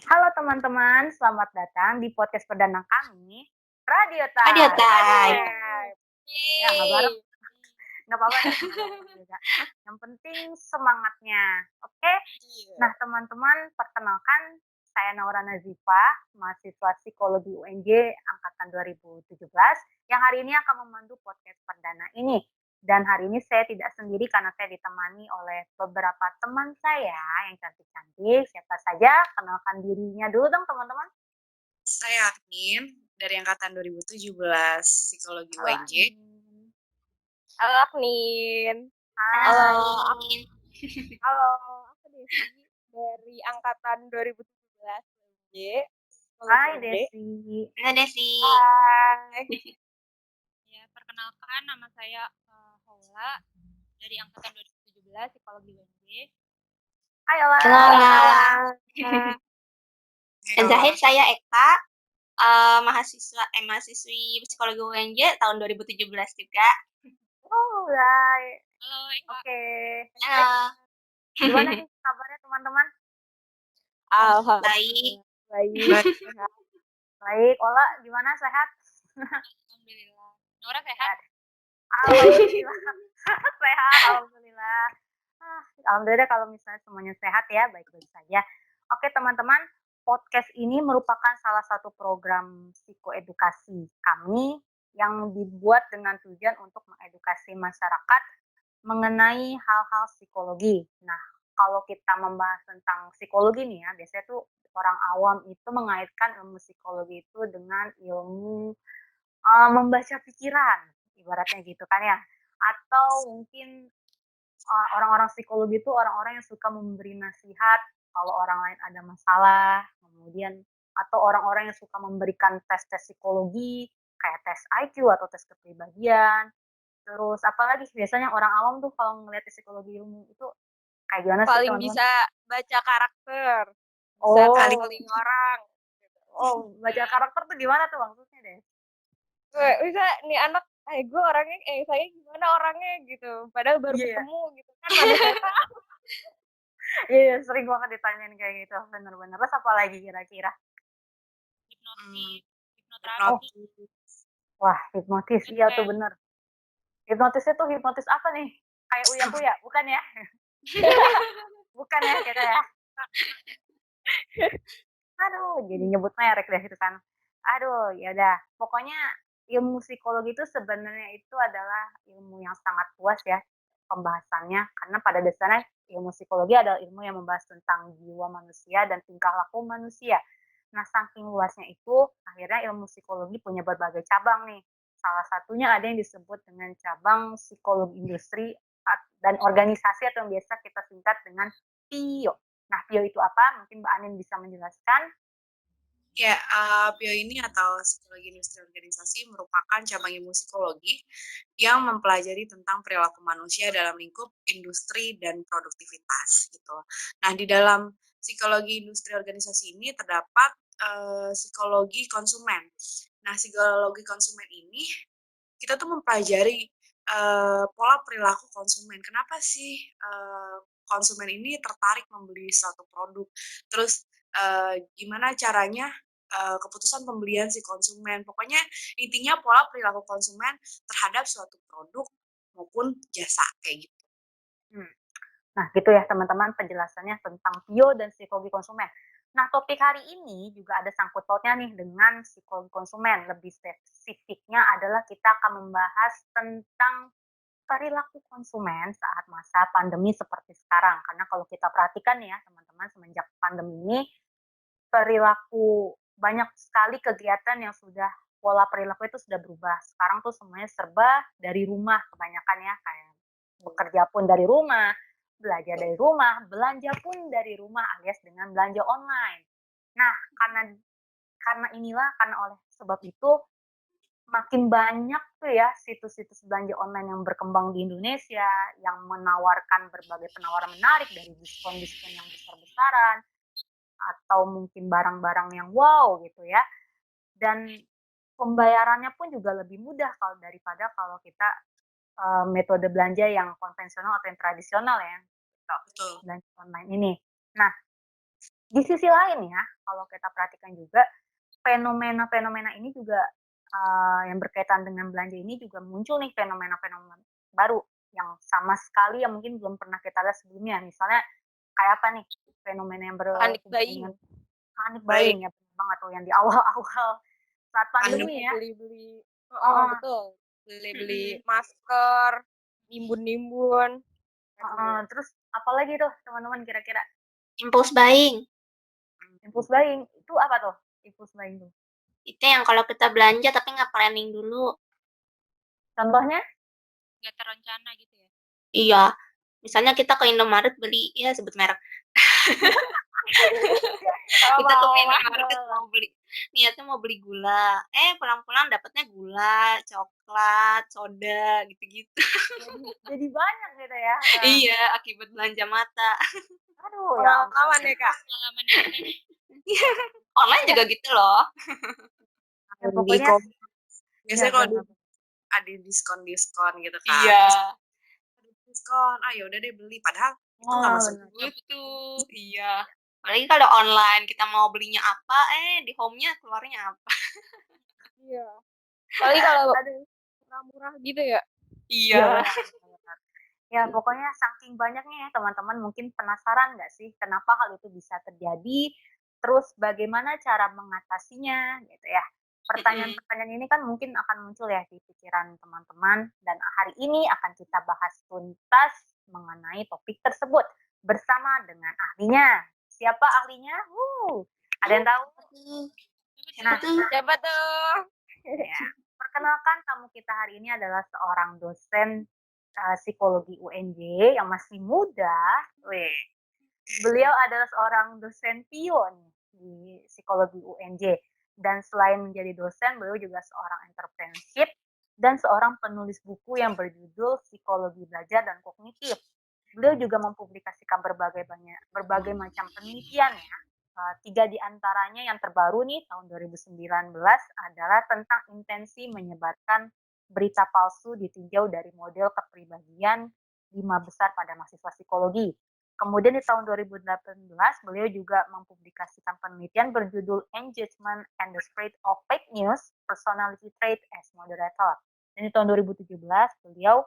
Halo teman-teman, selamat datang di podcast perdana kami, Radio Audio Time. Time. Ya, nggak bareng, Yeay. nggak apa-apa deh, nggak bareng juga. Yang penting semangatnya, oke? Nah, Iya. teman-teman, perkenalkan saya Naura Nazifa, mahasiswa Psikologi UNJ angkatan 2017, yang hari ini akan memandu podcast perdana ini. Dan hari ini saya tidak sendiri karena saya ditemani oleh beberapa teman saya yang cantik-cantik. Siapa saja? Kenalkan dirinya dulu dong, teman-teman. Saya Agnin dari angkatan 2017 Psikologi Halo, UNJ. Anin. Halo Agnin. Hai. Halo, halo, aku Desi dari angkatan 2017 UNJ. Hai, UNJ. Desi. Halo Desi. Hai. Ya, perkenalkan nama saya Haula dari angkatan 2017 Psikologi UNJ. Hai, Ola. Halo. Dan Zahid, saya Eka, mahasiswi Psikologi UNJ tahun 2017 juga. Oh, hai. Halo Eka. Oke. Halo. Gimana nih kabarnya, teman-teman? Alhamdulillah. Baik. Sehat. Baik. Ola, gimana? Sehat? Alhamdulillah. Nora sehat? Alhamdulillah. Sehat, alhamdulillah. Alhamdulillah kalau misalnya semuanya sehat ya, baik-baik saja. Oke, teman-teman, podcast ini merupakan salah satu program psikoedukasi kami yang dibuat dengan tujuan untuk mengedukasi masyarakat mengenai hal-hal psikologi. Nah, kalau kita membahas tentang psikologi nih ya, biasanya tuh orang awam itu mengaitkan ilmu psikologi itu dengan ilmu membaca pikiran, ibaratnya gitu kan ya. Atau mungkin orang-orang psikologi itu orang-orang yang suka memberi nasihat kalau orang lain ada masalah, kemudian atau orang-orang yang suka memberikan tes-tes psikologi kayak tes IQ atau tes kepribadian. Terus apalagi biasanya orang awam tuh kalau ngelihat psikologi ilmu itu kayak gimana sih Paling teman-teman? bisa baca karakter, bisa Oh, calling orang. baca karakter tuh gimana tuh maksudnya deh? Bisa nih anak, gue orangnya, saya gimana orangnya gitu. Padahal baru Iya ya, ketemu gitu kan, mana saya tahu. iya sering banget ditanyain kayak gitu, bener-bener. Terus apa lagi kira-kira? Hipnotis, Oh, hipnoterapi. wah hipnotis, iya tuh bener. Hipnotisnya tuh hipnotis apa nih? Kayak uya-kuya, bukan ya? Bukan ya kita ya? Aduh, jadi nyebut merek deh itu kan. Aduh, ya udah. Pokoknya ilmu psikologi itu sebenarnya itu adalah ilmu yang sangat luas ya pembahasannya. Karena pada dasarnya ilmu psikologi adalah ilmu yang membahas tentang jiwa manusia dan tingkah laku manusia. Nah, saking luasnya itu, akhirnya ilmu psikologi punya berbagai cabang nih. Salah satunya ada yang disebut dengan cabang psikologi industri dan organisasi atau yang biasa kita singkat dengan PIO. Nah, PIO itu apa? Mungkin Mbak Anin bisa menjelaskan. Ya, PIO ini atau Psikologi Industri Organisasi merupakan cabang ilmu psikologi yang mempelajari tentang perilaku manusia dalam lingkup industri dan produktivitas gitu. Nah, di dalam psikologi industri organisasi ini terdapat psikologi konsumen. Nah, psikologi konsumen ini kita tuh mempelajari pola perilaku konsumen. Kenapa sih konsumen ini tertarik membeli suatu produk? Terus gimana caranya keputusan pembelian si konsumen. Pokoknya intinya pola perilaku konsumen terhadap suatu produk maupun jasa kayak gitu. Hmm. Nah, gitu ya teman-teman penjelasannya tentang PIO dan psikologi konsumen. Nah, topik hari ini juga ada sangkut pautnya nih dengan psikologi konsumen. Lebih spesifiknya adalah kita akan membahas tentang perilaku konsumen saat masa pandemi seperti sekarang. Karena kalau kita perhatikan ya teman-teman, semenjak pandemi ini, perilaku banyak sekali kegiatan yang sudah pola perilaku itu sudah berubah. Sekarang tuh semuanya serba dari rumah kebanyakan ya, kayak bekerja pun dari rumah, belajar dari rumah, belanja pun dari rumah alias dengan belanja online. Nah, karena oleh sebab itu makin banyak tuh ya situs-situs belanja online yang berkembang di Indonesia yang menawarkan berbagai penawaran menarik dari diskon-diskon yang besar-besaran atau mungkin barang-barang yang wow gitu ya. Dan pembayarannya pun juga lebih mudah kalau daripada kalau kita metode belanja yang konvensional atau yang tradisional ya, gitu, Betul. belanja online ini. Nah, Di sisi lain ya, kalau kita perhatikan juga fenomena-fenomena ini juga yang berkaitan dengan belanja ini juga muncul nih fenomena-fenomena baru yang sama sekali yang mungkin belum pernah kita lihat sebelumnya. Misalnya kayak apa nih fenomena yang Panic berhubungan buying. dengan panic Baik. buying ya benar banget tuh yang di awal-awal saat pandemi ya. Beli-beli. Heeh, Betul. Beli-beli masker, nimbun-nimbun. heeh. Terus apalagi tuh teman-teman kira-kira Impulse buying. impulse buying itu apa tuh? Impulse buying tuh. Itu yang kalau kita belanja tapi nggak planning dulu. Contohnya? Nggak terencana gitu ya. Iya. Misalnya kita ke Indomaret beli, ya sebut merek. Kita ke minimarket mau beli, niatnya mau beli gula. Pulang-pulang dapatnya gula, coklat, soda, gitu-gitu. Jadi banyak gitu ya. Iya, akibat belanja mata. Aduh, ya ampun. Pengalaman ya, Kak. Pengalaman yang teh. Online juga gitu loh. Ya, pokoknya Biasanya iya, kalau benar. ada diskon gitu kan. Iya. Ada diskon, ya udah deh beli. Padahal itu nggak masuk benar. Betul. Iya. Apalagi kalau online kita mau belinya apa, di home-nya keluarnya apa. Iya. Apalagi kalau Aduh. murah-murah gitu ya. Iya. benar. Ya, pokoknya saking banyaknya ya teman-teman mungkin penasaran nggak sih kenapa hal itu bisa terjadi, terus bagaimana cara mengatasinya gitu ya. Pertanyaan-pertanyaan ini kan mungkin akan muncul ya di pikiran teman-teman dan hari ini akan kita bahas tuntas mengenai topik tersebut bersama dengan ahlinya. Siapa ahlinya? Ada yang tahu? Nah, Siapa tuh? ya. Perkenalkan tamu kita hari ini adalah seorang dosen psikologi UNJ yang masih muda. Beliau adalah seorang dosen pion di psikologi UNJ. Dan selain menjadi dosen, beliau juga seorang entrepreneurship dan seorang penulis buku yang berjudul Psikologi Belajar dan Kognitif. Beliau juga mempublikasikan berbagai macam penelitian ya. 3 di antaranya yang terbaru nih tahun 2019 adalah tentang intensi menyebarkan berita palsu ditinjau dari model kepribadian 5 besar pada mahasiswa psikologi. Kemudian di tahun 2018 beliau juga mempublikasikan penelitian berjudul Engagement and the Spread of Fake News, Personality Trait as Moderator. Dan di tahun 2017 beliau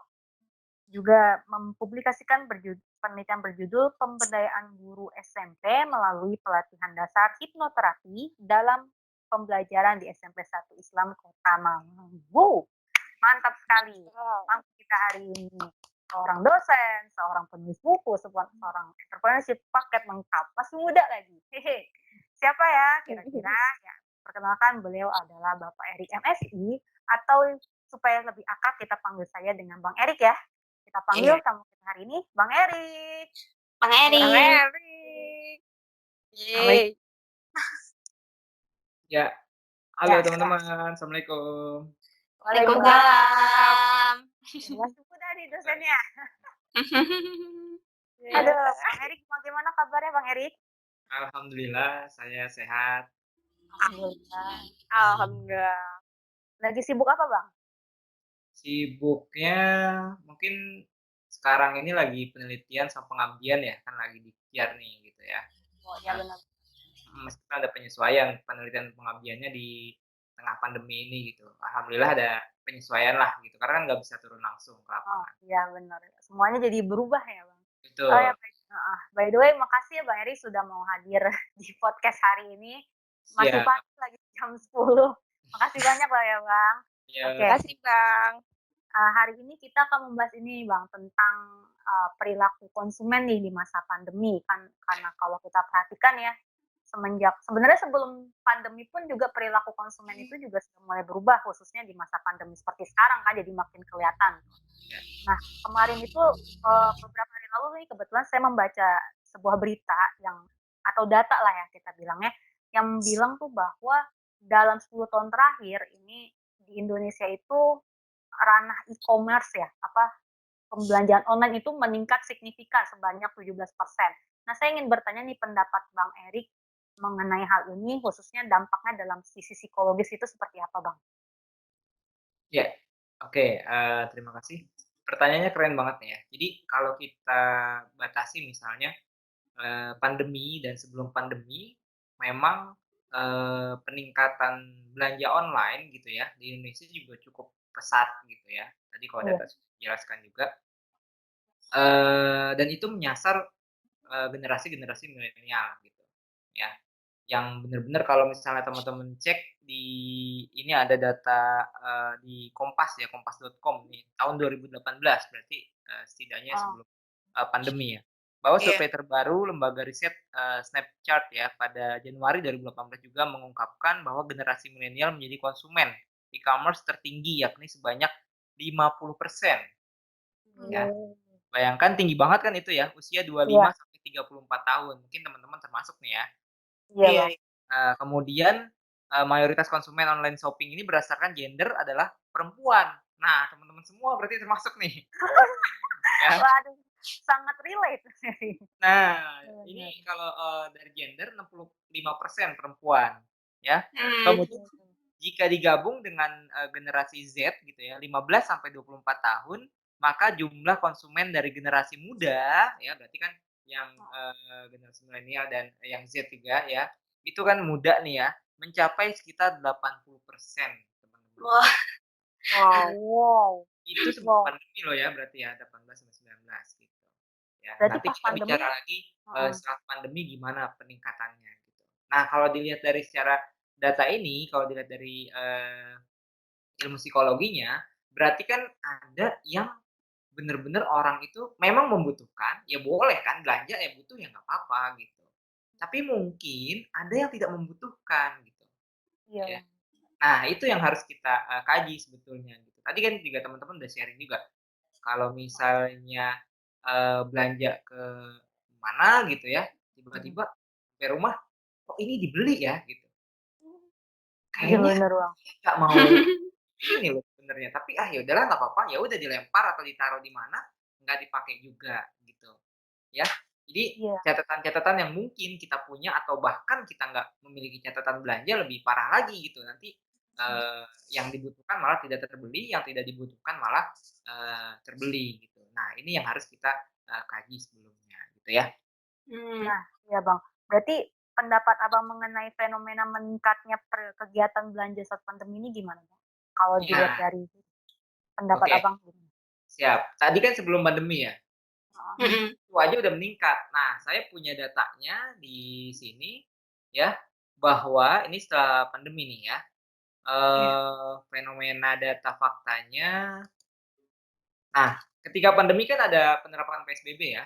juga mempublikasikan penelitian berjudul Pemberdayaan Guru SMP melalui pelatihan dasar hipnoterapi dalam pembelajaran di SMP 1 Islam Kota Malang. Wow, mantap sekali. Langsung kita hari ini seorang dosen, seorang penulis buku, seorang entrepreneurship paket lengkap, masih muda lagi. Hehe. Siapa ya kira-kira? Ya, perkenalkan beliau adalah Bapak Erik MSI atau supaya lebih akrab kita panggil saya dengan Bang Erik ya. Kita panggil tamu kita hari ini Bang Erik. Bang Erik. Yeay. Ya, halo Ya. teman-teman, assalamualaikum. Waalaikumsalam. Masih muda nih dosennya. Iya. Aduh, Bang Erik, bagaimana kabarnya Bang Erik? Alhamdulillah, saya sehat. Alhamdulillah. Alhamdulillah. Lagi sibuk apa Bang? Sibuknya mungkin sekarang ini lagi penelitian sama pengabdian ya, kan lagi di KIAR nih gitu ya. Oh ya benar. Meskipun ada penyesuaian penelitian pengabdiannya di tengah pandemi ini gitu. Alhamdulillah ada penyesuaian lah gitu, karena kan nggak bisa turun langsung ke Oh lapangan. iya benar. Semuanya jadi berubah ya Bang. Betul. Oh ya, by the way, makasih ya Bang Erik sudah mau hadir di podcast hari ini. Masih Siap. pagi lagi jam 10. Makasih banyak loh ya Bang. Ya, Oke. Terima kasih, Bang. Hari ini kita akan membahas ini Bang tentang perilaku konsumen nih di masa pandemi kan, karena kalau kita perhatikan ya sebenarnya sebelum pandemi pun juga perilaku konsumen itu juga sudah mulai berubah khususnya di masa pandemi seperti sekarang kan, jadi makin kelihatan. Nah, kemarin itu beberapa hari lalu nih kebetulan saya membaca sebuah berita atau data lah ya kita bilangnya, yang bilang tuh bahwa dalam 10 tahun terakhir ini di Indonesia itu ranah e-commerce ya, pembelanjaan online itu meningkat signifikan sebanyak 17%. Nah, saya ingin bertanya nih pendapat Bang Erik mengenai hal ini, khususnya dampaknya dalam sisi psikologis itu seperti apa, Bang? Ya, oke. Terima kasih. Pertanyaannya keren banget nih ya. Jadi kalau kita batasi misalnya pandemi dan sebelum pandemi memang, peningkatan belanja online gitu ya, di Indonesia juga cukup pesat gitu ya. Tadi kalau Iya. data sudah dijelaskan juga, dan itu menyasar, generasi-generasi milenial gitu ya. Yang benar-benar kalau misalnya teman-teman cek di ini ada data, di Kompas ya, kompas.com nih, tahun 2018 berarti, setidaknya Oh. sebelum, pandemi ya. Bahwa Iya. survei terbaru lembaga riset, Snapchart ya, pada Januari 2018 juga mengungkapkan bahwa generasi milenial menjadi konsumen e-commerce tertinggi, yakni sebanyak 50% ya. Oh. Bayangkan tinggi banget kan itu ya, usia 25 Iya. sampai 34 tahun, mungkin teman-teman termasuk nih ya. Iya, Iya. Bang. Kemudian, mayoritas konsumen online shopping ini berdasarkan gender adalah perempuan. Nah, teman-teman semua berarti termasuk nih, ya. Waduh, sangat relate. Nah, Bener. ini kalau, dari gender 65% perempuan, ya. Hmm. Kemudian jika digabung dengan, generasi Z gitu ya, 15 sampai 24 tahun, maka jumlah konsumen dari generasi muda, ya berarti kan yang, generasi milenial dan yang Z juga ya, itu kan muda nih ya, mencapai sekitar 80% teman-teman. Wah, Wow. Wow. Itu sebelum Wow. pandemi loh ya berarti ya, 18 sampai 19 gitu. Ya, Berarti nanti pas kita pandemi bicara lagi, heeh. setelah pandemi gimana peningkatannya gitu. Nah, kalau dilihat dari secara data ini, kalau dilihat dari, ilmu psikologinya, berarti kan ada yang bener-bener orang itu memang membutuhkan, ya boleh kan belanja ya butuh ya nggak apa-apa gitu. Tapi mungkin ada yang tidak membutuhkan gitu, Iya, ya. Bang. Nah, itu yang harus kita, kaji sebetulnya gitu. Tadi kan juga teman-teman udah sharing juga, kalau misalnya, belanja ke mana gitu ya, Mhm. tiba-tiba sampai rumah, "Kok ini dibeli ya?" Gitu. Iya, Kayaknya bener, Bang. nggak mau ini loh sebenarnya, tapi, ya udahlah nggak apa-apa, ya udah dilempar atau ditaruh di mana, nggak dipakai juga gitu, ya. Jadi Iya. catatan-catatan yang mungkin kita punya atau bahkan kita nggak memiliki catatan belanja lebih parah lagi gitu, nanti, yang dibutuhkan malah tidak terbeli, yang tidak dibutuhkan malah, terbeli gitu. Nah ini yang harus kita, kaji sebelumnya gitu ya. hmm. Nah, iya, Bang. Berarti pendapat Abang mengenai fenomena meningkatnya kegiatan belanja saat pandemi ini gimana, Bang? Kalau dilihat Nah, dari pendapat oke, Abang gimana? siap. Tadi kan sebelum pandemi ya, Heeh. Mm-mm. itu aja udah meningkat. Nah, saya punya datanya di sini ya, bahwa ini setelah pandemi nih ya, Iya. fenomena data faktanya. Nah, ketika pandemi kan ada penerapan PSBB ya.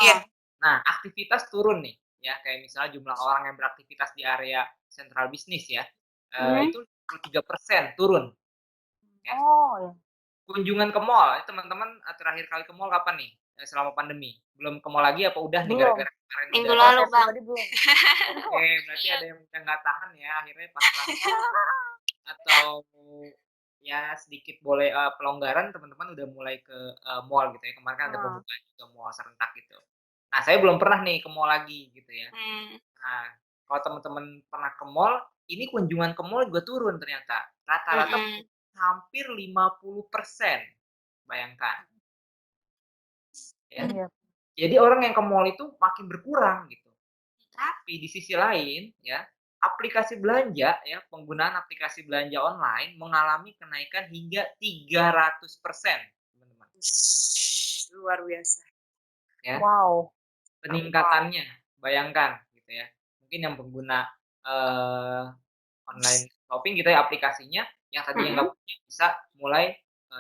Iya. Heeh. Nah, aktivitas turun nih, ya kayak misalnya jumlah orang yang beraktivitas di area sentral bisnis ya, Hmm. itu 23% turun ya. Oh, ya. Kunjungan ke mall, teman-teman, terakhir kali ke mall kapan nih, selama pandemi? Belum ke mall lagi apa udah nih Belum. gara-gara kemarin Minggu udah Kalau lalu, saya Bang. pribadi belum. oke, berarti ada yang udah nggak tahan ya, akhirnya pas atau ya sedikit boleh, pelonggaran teman-teman udah mulai ke, mall gitu ya, kemarin kan ada Heeh. pembukaan juga mall serentak gitu. Nah, saya belum pernah nih ke mall lagi gitu ya. Hmm. Nah, kalau teman-teman pernah ke mall, ini kunjungan ke mall juga turun ternyata. Rata-rata Mm-mm. hampir 50%, bayangkan ya. Iya. Jadi orang yang ke mall itu makin berkurang gitu. Tapi di sisi lain ya, aplikasi belanja ya, penggunaan aplikasi belanja online mengalami kenaikan hingga 300%, teman-teman, Luar biasa. ya. Wow. Peningkatannya, bayangkan gitu ya. Mungkin yang pengguna, online shopping gitu ya, aplikasinya yang tadinya nggak Mm-mm. punya bisa mulai,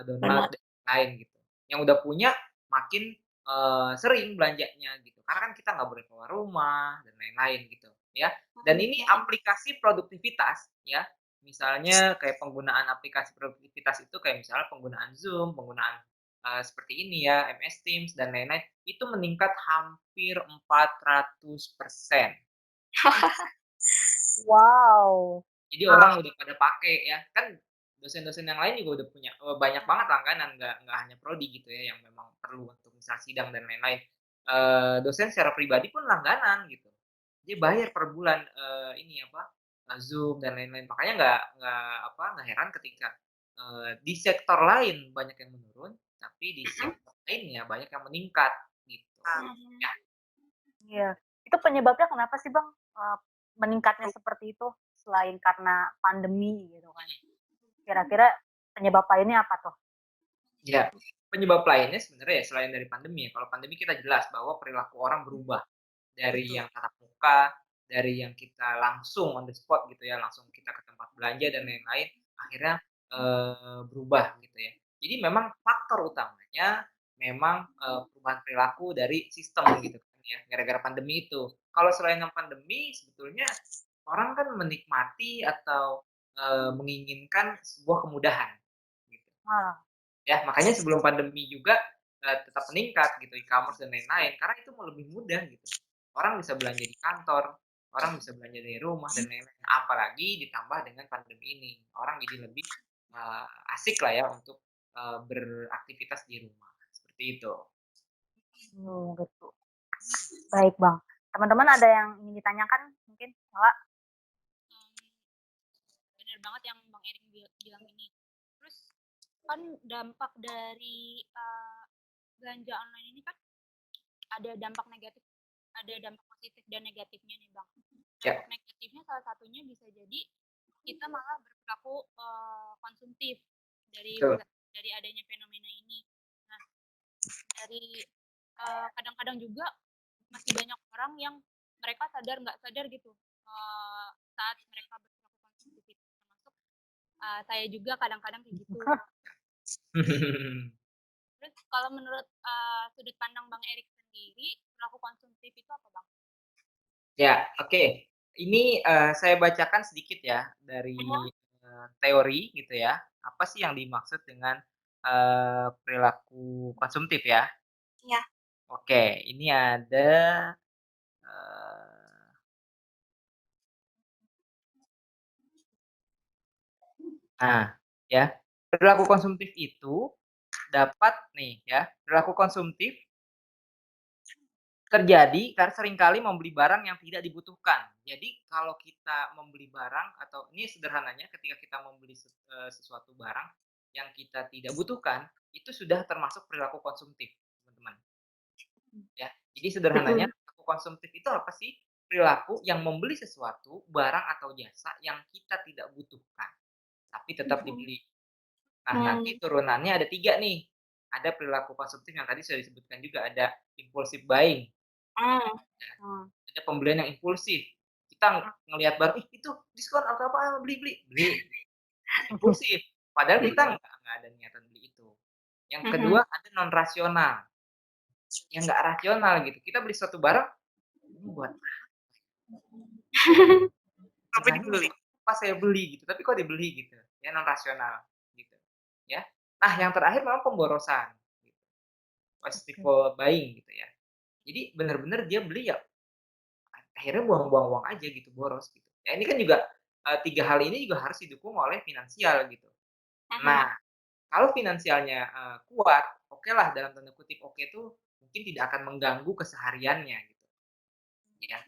download Benar. dan lain gitu. Yang udah punya makin, sering belanjanya gitu, karena kan kita nggak boleh keluar rumah dan lain-lain gitu ya. Dan ini aplikasi produktivitas ya, misalnya kayak penggunaan aplikasi produktivitas itu kayak misalnya penggunaan Zoom, penggunaan, seperti ini ya, MS Teams dan lain-lain, itu meningkat hampir 400%. Wow. Jadi orang udah pada pakai ya, kan dosen-dosen yang lain juga udah punya, banyak banget langganan, nggak hanya prodi gitu ya yang memang perlu untuk misal sidang dan lain-lain. Dosen secara pribadi pun langganan gitu. Dia bayar per bulan, ini apa, Zoom dan lain-lain. Makanya nggak heran ketika, di sektor lain banyak yang menurun, tapi di Mm-mm. sektor lainnya banyak yang meningkat gitu. Ah. Mm-mm. Ya, Iya. Itu penyebabnya kenapa sih Bang, meningkatnya seperti itu? Selain karena pandemi gitu kan. Kira-kira penyebab lainnya apa tuh? Ya, penyebab lainnya sebenarnya ya selain dari pandemi ya. Kalau pandemi kita jelas bahwa perilaku orang berubah dari Betul. yang tatap muka, dari yang kita langsung on the spot gitu ya, langsung kita ke tempat belanja dan lain-lain, akhirnya berubah gitu ya. Jadi memang faktor utamanya memang perubahan perilaku dari sistem gitu kan ya, gara-gara pandemi itu. Kalau selain yang pandemi sebetulnya orang kan menikmati atau menginginkan sebuah kemudahan gitu. Ah, Ya, makanya sebelum pandemi juga, tetap meningkat gitu e-commerce dan lain-lain, karena itu mau lebih mudah gitu. Orang bisa belanja di kantor, orang bisa belanja dari rumah dan lain-lain. Apalagi ditambah dengan pandemi ini, orang jadi lebih, asik lah ya untuk, beraktivitas di rumah, seperti itu. gitu. Baik Bang. Teman-teman ada yang ingin ditanyakan mungkin? Mbak? Bener banget yang Bang Erik bilang ini. Terus kan dampak dari belanja online ini kan ada dampak negatif, ada dampak positif dan negatifnya nih Bang. Ya. Dampak negatifnya salah satunya bisa jadi kita malah berperilaku konsumtif dari Betul. dari adanya fenomena ini. Nah, dari kadang-kadang juga masih banyak orang yang mereka sadar nggak sadar gitu saat mereka berperilaku konsumtif, termasuk saya juga kadang-kadang kayak gitu. Terus kalau menurut sudut pandang Bang Erik sendiri, perilaku konsumtif itu apa Bang? Ya, oke. Ini, saya bacakan sedikit ya dari, teori gitu ya. Apa sih yang dimaksud dengan, perilaku konsumtif ya? Iya. Oke, ini ada, eee, nah ya, perilaku konsumtif itu dapat nih ya, perilaku konsumtif terjadi karena seringkali membeli barang yang tidak dibutuhkan. Jadi kalau kita membeli barang atau ini sederhananya ketika kita membeli sesuatu barang yang kita tidak butuhkan, itu sudah termasuk perilaku konsumtif, teman-teman. Ya. Jadi sederhananya perilaku konsumtif itu apa sih? Perilaku yang membeli sesuatu, barang atau jasa yang kita tidak butuhkan, tapi tetap dibeli. Nah, nanti turunannya ada 3 nih. Ada perilaku konsumtif yang tadi sudah disebutkan juga, ada impulsive buying. Ada pembelian yang impulsif. Kita ngelihat barang, "Ih, itu diskon atau apa, beli beli." Beli. Impulsif. Padahal kita nggak ada niatan beli itu. Yang kedua ada non rasional. Yang nggak rasional gitu. Kita beli suatu barang, ini buat Tapi harganya dibeli. pas saya beli gitu, tapi kok dibeli gitu. Ya non rasional gitu. Ya. Nah, yang terakhir memang pemborosan gitu. Wasteful buying gitu ya. Jadi benar-benar dia beli ya akhirnya buang-buang uang aja gitu, boros gitu. Ya ini kan juga, 3 hal ini juga harus didukung oleh finansial gitu. Nah, kalau finansialnya, kuat, okelah dalam tanda kutip oke tuh mungkin tidak akan mengganggu kesehariannya gitu, ya.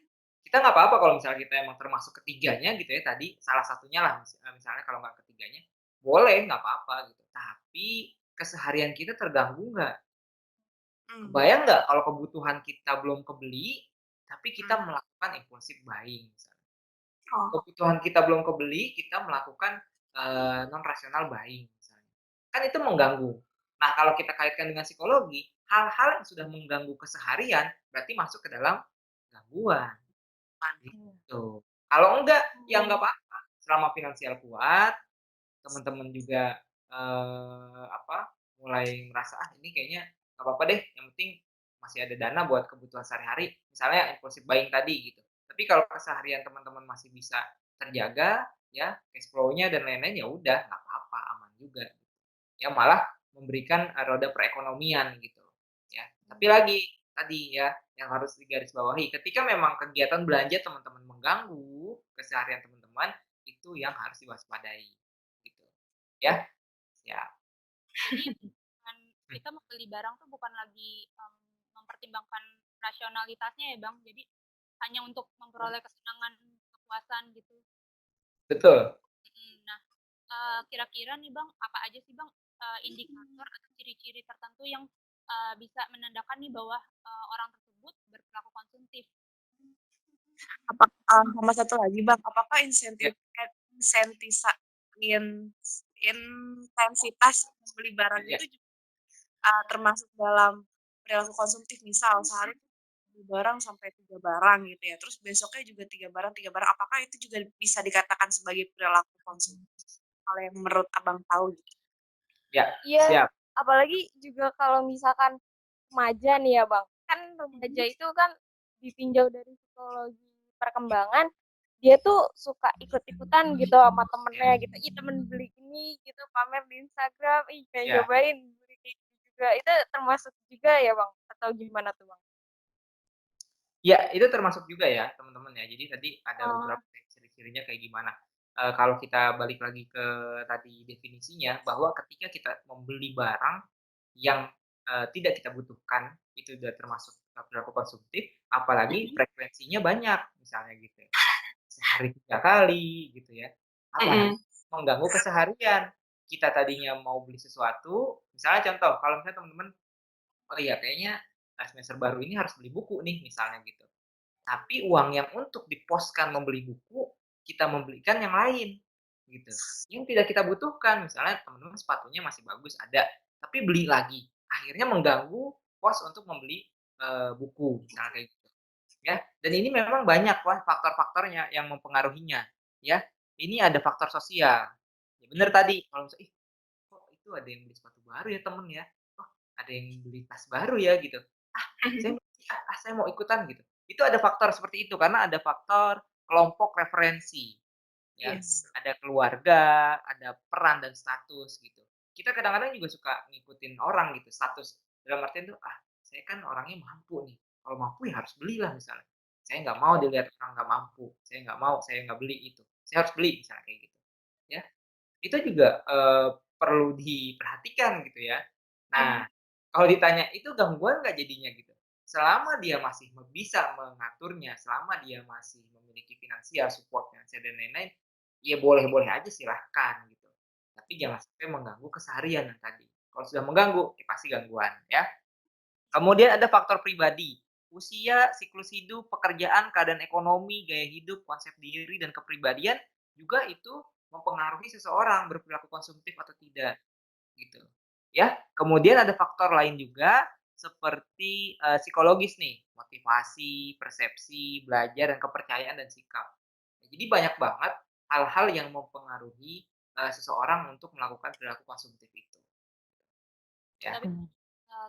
Kita nggak apa-apa kalau misalnya kita emang termasuk ketiganya gitu ya tadi, salah satunya lah misalnya kalau nggak ketiganya, boleh nggak apa-apa gitu. Tapi keseharian kita terganggu nggak? Kebayang nggak kalau kebutuhan kita belum kebeli, tapi kita melakukan impulsive buying misalnya. Kebutuhan kita belum kebeli, kita melakukan, non rasional buying misalnya. Kan itu mengganggu. Nah, kalau kita kaitkan dengan psikologi, hal-hal yang sudah mengganggu keseharian berarti masuk ke dalam gangguan, gitu. Kalau enggak, ya nggak apa-apa, selama finansial kuat, teman-teman juga, mulai merasa, "Ah, ini kayaknya nggak apa-apa deh, yang penting masih ada dana buat kebutuhan sehari-hari." Misalnya impulsive buying tadi gitu. Tapi kalau keseharian teman-teman masih bisa terjaga, ya cash flow-nya dan lain-lain, ya udah nggak apa-apa, aman juga gitu. Ya malah memberikan, roda perekonomian gitu, ya. Tapi lagi, tadi ya, yang harus digarisbawahi, ketika memang kegiatan belanja teman-teman mengganggu keseharian teman-teman, itu yang harus diwaspadai, gitu. Ya, siap. Jadi bukan kita membeli barang tuh bukan lagi mempertimbangkan rasionalitasnya ya Bang. Jadi hanya untuk memperoleh kesenangan, kepuasan gitu. Betul. Nah, kira-kira nih Bang, apa aja sih Bang indikator atau ciri-ciri tertentu yang bisa menandakan nih bahwa orang tersebut tersebut berperilaku konsumtif. Sama satu lagi Bang, apakah Ya. intensitas membeli barang Ya. itu juga termasuk dalam perilaku konsumtif? Misal sehari beli barang sampai 3 barang gitu ya, terus besoknya juga 3 barang, apakah itu juga bisa dikatakan sebagai perilaku konsumtif? Kalau yang menurut Abang tahu gitu. Ya, Iya, siap. apalagi juga kalau misalkan remaja nih ya Bang, kan remaja itu kan ditinjau dari psikologi perkembangan, dia tuh suka ikut-ikutan gitu sama temennya gitu, ih temen beli ini gitu, pamer di Instagram, ih pengen Ya. cobain beli kayak gitu juga, itu termasuk juga ya Bang, atau gimana tuh Bang? Ya, itu termasuk juga ya, teman-teman ya. Jadi tadi ada Oh, beberapa ciri-cirinya kayak gimana. Kalau kita balik lagi ke tadi definisinya, bahwa ketika kita membeli barang yang, tidak kita butuhkan, itu udah termasuk perilaku konsumtif, apalagi frekuensinya banyak, misalnya gitu ya. Sehari 3 kali gitu ya, apalagi mengganggu keseharian. Kita tadinya mau beli sesuatu, misalnya contoh, kalau misalnya teman-teman, "Oh iya kayaknya, semester baru ini harus beli buku nih," misalnya gitu. Tapi uang yang untuk diposkan membeli buku, kita membelikan yang lain, gitu. Yang tidak kita butuhkan, misalnya teman-teman sepatunya masih bagus ada, tapi beli lagi, akhirnya mengganggu pos untuk membeli, buku, misalnya kayak gitu, ya. Dan ini memang banyak faktor-faktornya yang mempengaruhinya, ya. Ini ada faktor sosial, ya bener tadi, kalau misalnya, "Ih, kok itu ada yang beli sepatu baru ya temen ya? Oh, ada yang beli tas baru ya," gitu. "Ah, saya mau ikutan," gitu. Itu ada faktor seperti itu, karena ada faktor kelompok referensi, ya. Yes. Ada keluarga, ada peran dan status gitu. Kita kadang-kadang juga suka ngikutin orang gitu, status. Dalam artian tuh, "Ah, saya kan orangnya mampu nih, kalau mampu ya harus belilah," misalnya. "Saya nggak mau dilihat orang nggak mampu, saya nggak mau, saya nggak beli itu, saya harus beli," misalnya kayak gitu, ya. Itu juga, perlu diperhatikan gitu ya. Nah, kalau ditanya itu gangguan nggak jadinya gitu? Selama dia masih bisa mengaturnya, selama dia masih memiliki finansial, support finansial dan lain-lain, ya boleh-boleh aja silahkan gitu. Tapi jangan sampai mengganggu keseharian yang tadi. Kalau sudah mengganggu, ya pasti gangguan ya. Kemudian ada faktor pribadi, usia, siklus hidup, pekerjaan, keadaan ekonomi, gaya hidup, konsep diri, dan kepribadian juga itu mempengaruhi seseorang berperilaku konsumtif atau tidak, gitu. Ya, kemudian ada faktor lain juga seperti, psikologis nih, motivasi, persepsi, belajar, dan kepercayaan dan sikap. Jadi banyak banget hal-hal yang mempengaruhi, seseorang untuk melakukan perilaku konsumtif itu, ya. Tapi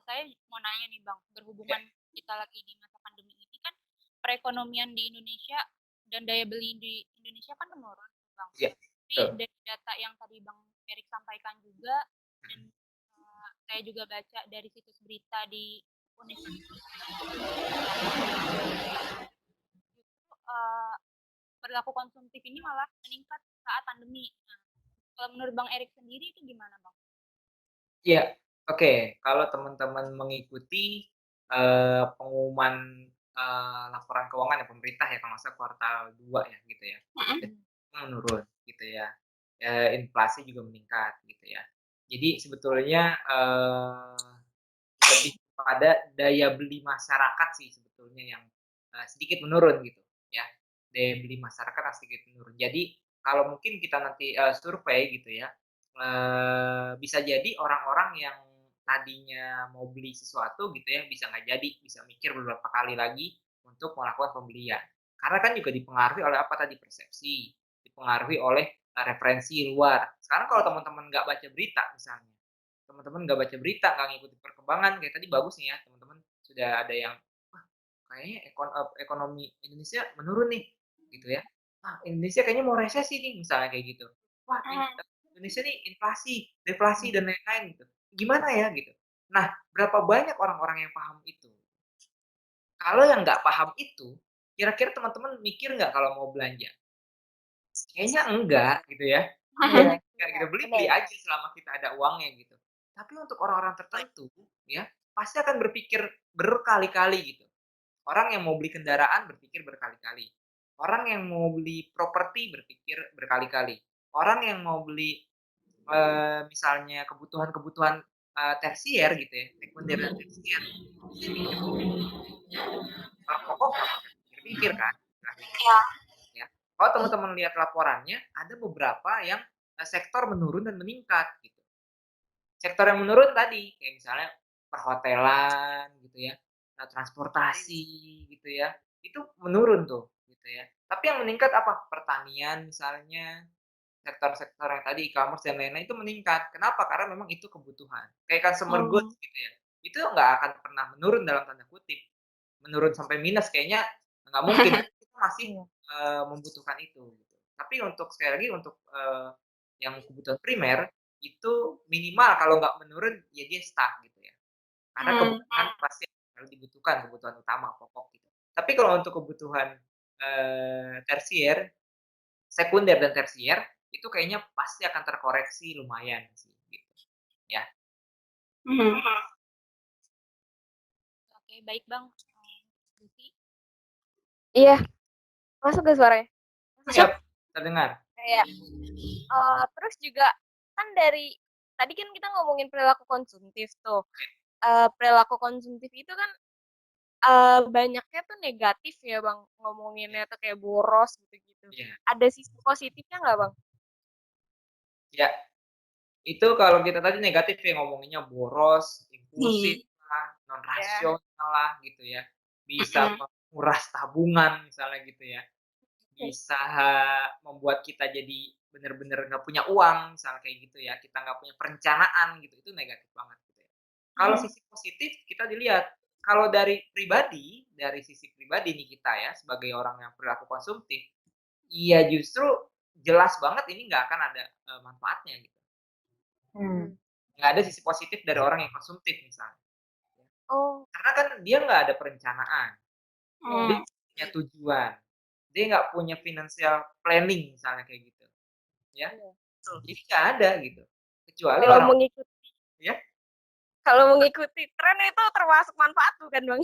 saya mau nanya nih Bang, Ya, berhubungan kita lagi di masa pandemi ini kan perekonomian di Indonesia dan daya beli di Indonesia kan menurun Bang. ya, Tapi betul. dari data yang tadi Bang Erik sampaikan juga dan saya juga baca dari situs berita di Universitas itu perilaku konsumtif ini malah meningkat saat pandemi. Nah, kalau menurut Bang Erik sendiri itu gimana Bang? Iya, oke. Kalau teman-teman mengikuti, pengumuman, laporan keuangan ya pemerintah ya, kalau nggak salah kuartal 2 ya, gitu ya. Itu menurun gitu ya, inflasi juga meningkat gitu ya. Jadi sebetulnya, lebih kepada daya beli masyarakat sih sebetulnya yang, sedikit menurun gitu ya. Daya beli masyarakat yang sedikit menurun. Jadi kalau mungkin kita nanti, survei gitu ya, bisa jadi orang-orang yang tadinya mau beli sesuatu gitu ya, bisa nggak jadi, bisa mikir beberapa kali lagi untuk melakukan pembelian. Karena kan juga dipengaruhi oleh apa tadi, persepsi, dipengaruhi oleh, referensi luar. Sekarang kalau teman-teman nggak baca berita misalnya, teman-teman nggak baca berita, nggak ngikutin perkembangan, kayak tadi bagus nih ya, teman-teman sudah ada yang, "Wah, kayaknya ekonomi Indonesia menurun nih," gitu ya. "Ah, Indonesia kayaknya mau resesi nih," misalnya kayak gitu. "Wah, Indonesia nih inflasi, deflasi dan lain-lain," gitu. "Gimana ya?" Gitu. Nah, berapa banyak orang-orang yang paham itu? Kalau yang nggak paham itu, kira-kira teman-teman mikir nggak kalau mau belanja? Kayaknya enggak gitu ya. Iya, Kayaknya enggak iya, gitu, beli bener. aja selama kita ada uangnya gitu. Tapi untuk orang-orang tertentu ya, pasti akan berpikir berkali-kali gitu. Orang yang mau beli kendaraan berpikir berkali-kali. Orang yang mau beli properti berpikir berkali-kali. Orang yang mau beli, misalnya kebutuhan-kebutuhan, tersier gitu ya, sekunder dan tersier, pasti mikir. Kalau pokok nggak pakai pikir-pikir kan, istilahnya gitu. Iya. Ya. Kalau teman-teman lihat laporannya, ada beberapa yang sektor menurun dan meningkat gitu. Sektor yang menurun tadi, kayak misalnya perhotelan gitu ya, transportasi gitu ya, itu menurun tuh gitu ya. Tapi yang meningkat apa? Pertanian misalnya, sektor-sektor yang tadi e-commerce dan lain-lain itu meningkat. Kenapa? Karena memang itu kebutuhan. Kayak consumer goods Hmm. gitu ya, itu nggak akan pernah menurun dalam tanda kutip. Menurun sampai minus kayaknya nggak mungkin, kita masih, Iya. membutuhkan itu gitu. Tapi untuk sekali lagi untuk, yang kebutuhan primer, itu minimal kalau nggak menurun, ya dia stuck gitu ya. Karena kebutuhan pasti selalu dibutuhkan, kebutuhan utama, pokok gitu. Tapi kalau untuk kebutuhan, tersier, sekunder dan tersier, itu kayaknya pasti akan terkoreksi lumayan sih gitu, ya. Mhm. Oke, baik Bang. Lucy. Iya, masuk gak suaranya? Masuk. Siap, terdengar. Kayak terus juga kan dari tadi kan kita ngomongin perilaku konsumtif tuh. Perilaku konsumtif itu kan banyaknya tuh negatif ya Bang, ngomonginnya tuh kayak boros gitu-gitu. Iya, Ada sisi positifnya nggak Bang? ya. Itu kalau kita tadi negatif ya ngomonginnya boros, impulsif Hmm. lah, non Ya. rasional lah gitu ya. Bisa Mhm. menguras tabungan misalnya gitu ya. Bisa membuat kita jadi bener-bener nggak punya uang misalnya kayak gitu ya. Kita nggak punya perencanaan gitu, itu negatif banget gitu ya. Kalau Mhm. sisi positif kita dilihat, kalau dari pribadi, dari sisi pribadi nih kita ya sebagai orang yang perilaku konsumtif, iya justru jelas banget ini nggak akan ada, manfaatnya gitu. Hmm. Nggak ada sisi positif dari orang yang konsumtif misalnya. Oh, Karena kan dia nggak ada perencanaan, dia Hmm. punya tujuan, dia nggak punya financial planning misalnya kayak gitu, ya. iya. Jadi nggak ada gitu. Kecuali Kalau orang mengikuti ya, kalau mengikuti tren itu termasuk manfaat bukan Bang?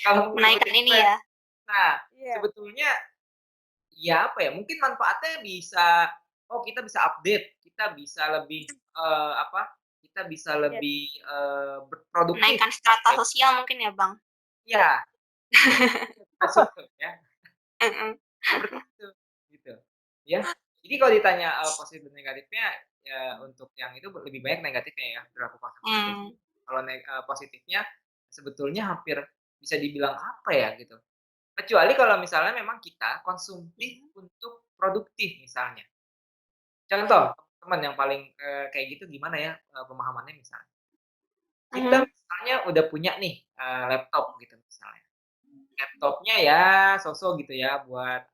kalau mengikuti Menaikkan ini tren. ya. Nah, Iya. sebetulnya ya apa ya, mungkin manfaatnya bisa, oh kita bisa update, kita bisa lebih, apa, kita bisa Iya. lebih, produktif. Menaikkan strata sosial mungkin ya, Bang? Iya, masuk tuh ya. Mhm. Seperti itu, gitu. Ya, jadi kalau ditanya, positif dan negatifnya, ya untuk yang itu lebih banyak negatifnya ya, perilaku konsumtif. Mmm. Kalau positifnya sebetulnya hampir bisa dibilang apa ya, gitu. Kecuali kalau misalnya memang kita konsumtif untuk produktif misalnya. Contoh, teman yang paling, kayak gitu gimana ya, pemahamannya misalnya. Kita Mhm. misalnya udah punya nih, laptop gitu misalnya. Laptopnya ya so-so gitu ya buat,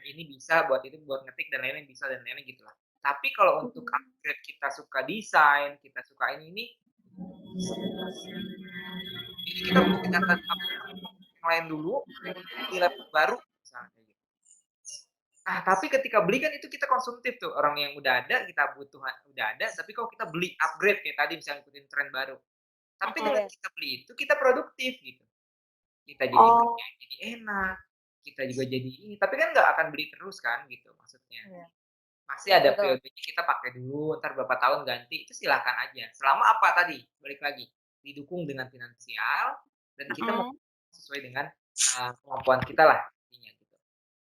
ini bisa, buat itu, buat ngetik dan lain-lain bisa dan lain-lain gitulah. Tapi kalau untuk upgrade kita suka desain, kita suka ini, jadi kita mesti ganti yang lain dulu, beli laptop baru misalnya kayak gitu. Nah, tapi ketika beli kan itu kita konsumtif tuh, orang yang udah ada, kita butuh udah ada, tapi kalau kita beli upgrade kayak tadi misalnya ngikutin tren baru. Tapi Mhm. dengan Iya. kita beli itu kita produktif gitu. Kita jadi Oh. kerja jadi enak, kita juga jadi ini, tapi kan nggak akan beli terus kan gitu maksudnya. Iya. Masih ada Betul. periodenya kita pakai dulu, entar berapa tahun ganti, itu silahkan aja. Selama apa tadi, balik lagi, didukung dengan finansial dan kita Mhm. sesuai dengan, kemampuan kita lah intinya gitu.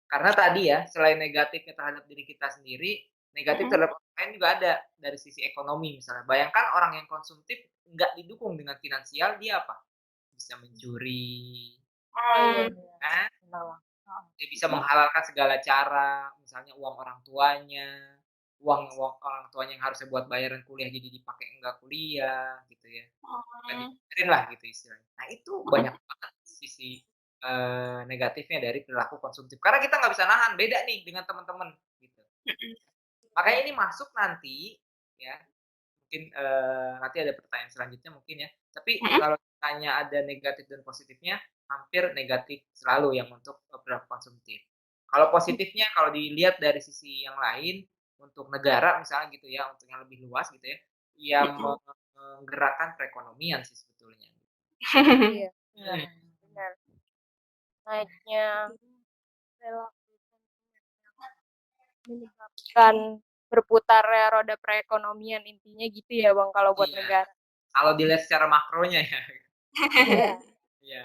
Karena tadi ya, selain negatifnya terhadap diri kita sendiri, negatif Mhm. terhadap orang lain juga ada dari sisi ekonomi misalnya. Bayangkan orang yang konsumtif nggak didukung dengan finansial, dia apa? Bisa mencuri, Oh iya, Mmm. iya. kan? Benar, Bang. Heeh. Dia bisa menghalalkan segala cara, misalnya uang orang tuanya, uang uang orang tuanya yang harusnya buat bayaran kuliah jadi dipakai enggak kuliah gitu ya, nggak Mmm. dipikirin lah gitu istilahnya. Nah itu Mhm. banyak banget sisi, negatifnya dari perilaku konsumtif, karena kita nggak bisa nahan, beda nih dengan teman-teman gitu. Mhm. Makanya ini masuk nanti ya, mungkin, nanti ada pertanyaan selanjutnya mungkin ya, tapi Mhm. kalau ditanya ada negatif dan positifnya, hampir negatif selalu yang untuk, perilaku konsumtif. Kalau positifnya kalau dilihat dari sisi yang lain, untuk negara misalnya gitu ya, untuk yang lebih luas gitu ya, ya Mhm. menggerakkan perekonomian sih sebetulnya. Iya, Iya. Mhm, benar. Naiknya perilaku menyebabkan berputarnya roda perekonomian intinya gitu ya Bang kalau buat iya, negara. kalau dilihat secara makronya ya. Iya. Iya.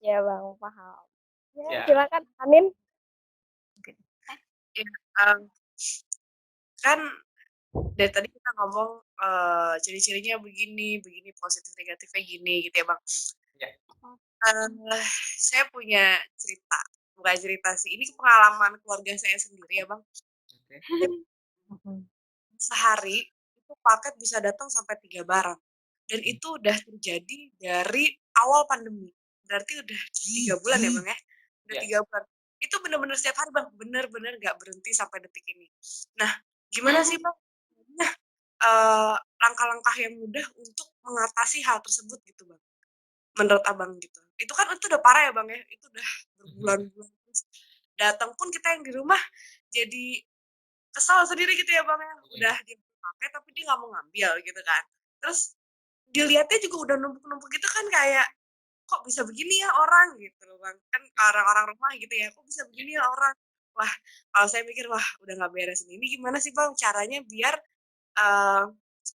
Ya Bang, paham. Ya, Ya. silakan Anin. Mungkin. Ya, kan dari tadi kita ngomong ciri-cirinya begini, begini positif negatifnya gini gitu ya Bang. Ya. Saya punya cerita, bukan cerita sih, ini pengalaman keluarga saya sendiri ya Bang. Oke. Sehari itu paket bisa datang sampai 3 barang. Dan itu udah terjadi dari awal pandemi. Berarti udah 3 bulan ya Bang ya? Udah Ya. 3 bulan. Itu bener-bener setiap hari Bang, bener-bener nggak berhenti sampai detik ini. Nah, gimana sih Bang langkah-langkah yang mudah untuk mengatasi hal tersebut gitu Bang, menurut Abang gitu? Itu kan itu udah parah ya Bang ya, itu udah berbulan-bulan terus datang pun kita yang di rumah jadi kesal sendiri gitu ya Bang ya, udah dia pakai tapi dia nggak mau ngambil gitu kan. Terus dilihatnya juga udah numpuk-numpuk gitu kan kayak, kok bisa begini ya orang gitu loh Bang. Kan orang-orang rumah gitu ya, kok bisa begini ya orang. Wah, kalau saya mikir, wah udah nggak beres ini. Ini gimana sih Bang caranya biar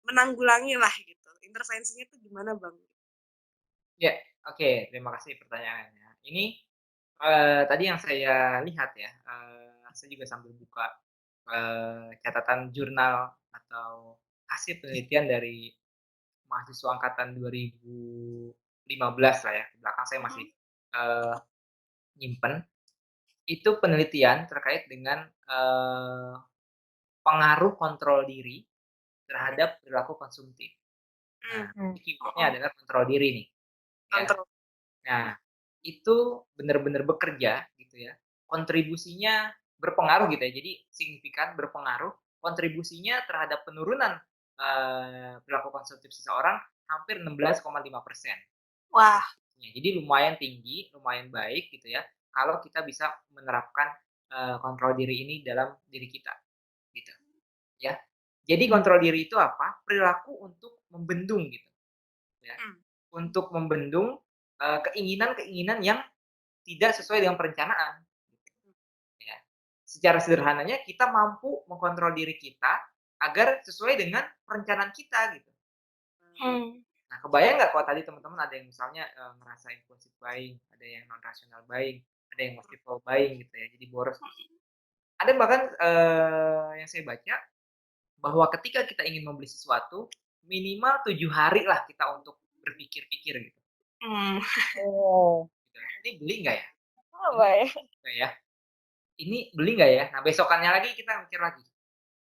menanggulangi lah gitu. Intervensinya tuh gimana Bang? Ya, oke, terima kasih pertanyaannya. Ini tadi yang saya lihat ya, saya juga sambil buka catatan jurnal atau hasil penelitian dari mahasiswa angkatan 2015 lah ya, di belakang saya masih nyimpen. Itu penelitian terkait dengan pengaruh kontrol diri terhadap perilaku konsumtif. Nah, keyword-nya adalah kontrol diri nih. Ya. Kontrol. Nah, itu benar-benar bekerja gitu ya. Kontribusinya berpengaruh gitu ya. Jadi signifikan berpengaruh. Kontribusinya terhadap penurunan perilaku konsumtif seseorang hampir 16,5%. Wah, Jadi lumayan tinggi, lumayan baik gitu ya. Kalau kita bisa menerapkan kontrol diri ini dalam diri kita, gitu. Ya. Jadi kontrol diri itu apa? Perilaku untuk membendung gitu. Ya. Untuk membendung keinginan-keinginan yang tidak sesuai dengan perencanaan. Ya. Secara sederhananya kita mampu mengkontrol diri kita agar sesuai dengan perencanaan kita gitu. Nah, kebayang nggak kalau tadi teman-teman ada yang misalnya ngerasa impulsive buying, ada yang non rational buying, ada yang multiple buying gitu ya, jadi boros. Ada bahkan yang saya baca bahwa ketika kita ingin membeli sesuatu, minimal 7 hari lah kita untuk berpikir-pikir gitu. Oh. Ini beli nggak ya? Apa ya? Nggak ya? Ini beli nggak ya? Nah besokannya lagi kita mikir lagi.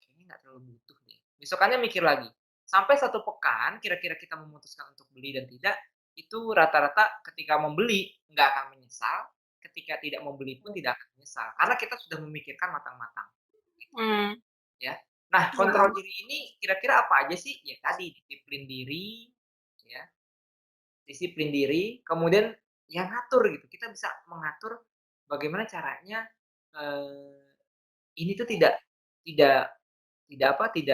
Kayaknya nggak terlalu butuh deh. Besokannya mikir lagi. Sampai 1 pekan kira-kira kita memutuskan untuk beli dan tidak, itu rata-rata ketika membeli nggak akan menyesal, ketika tidak membeli pun tidak akan menyesal. Karena kita sudah memikirkan matang-matang. Gitu. Ya. Nah, kontrol diri ini kira-kira apa aja sih? Ya tadi disiplin diri, ya. Disiplin diri, kemudian yang ngatur gitu. Kita bisa mengatur bagaimana caranya ini tuh tidak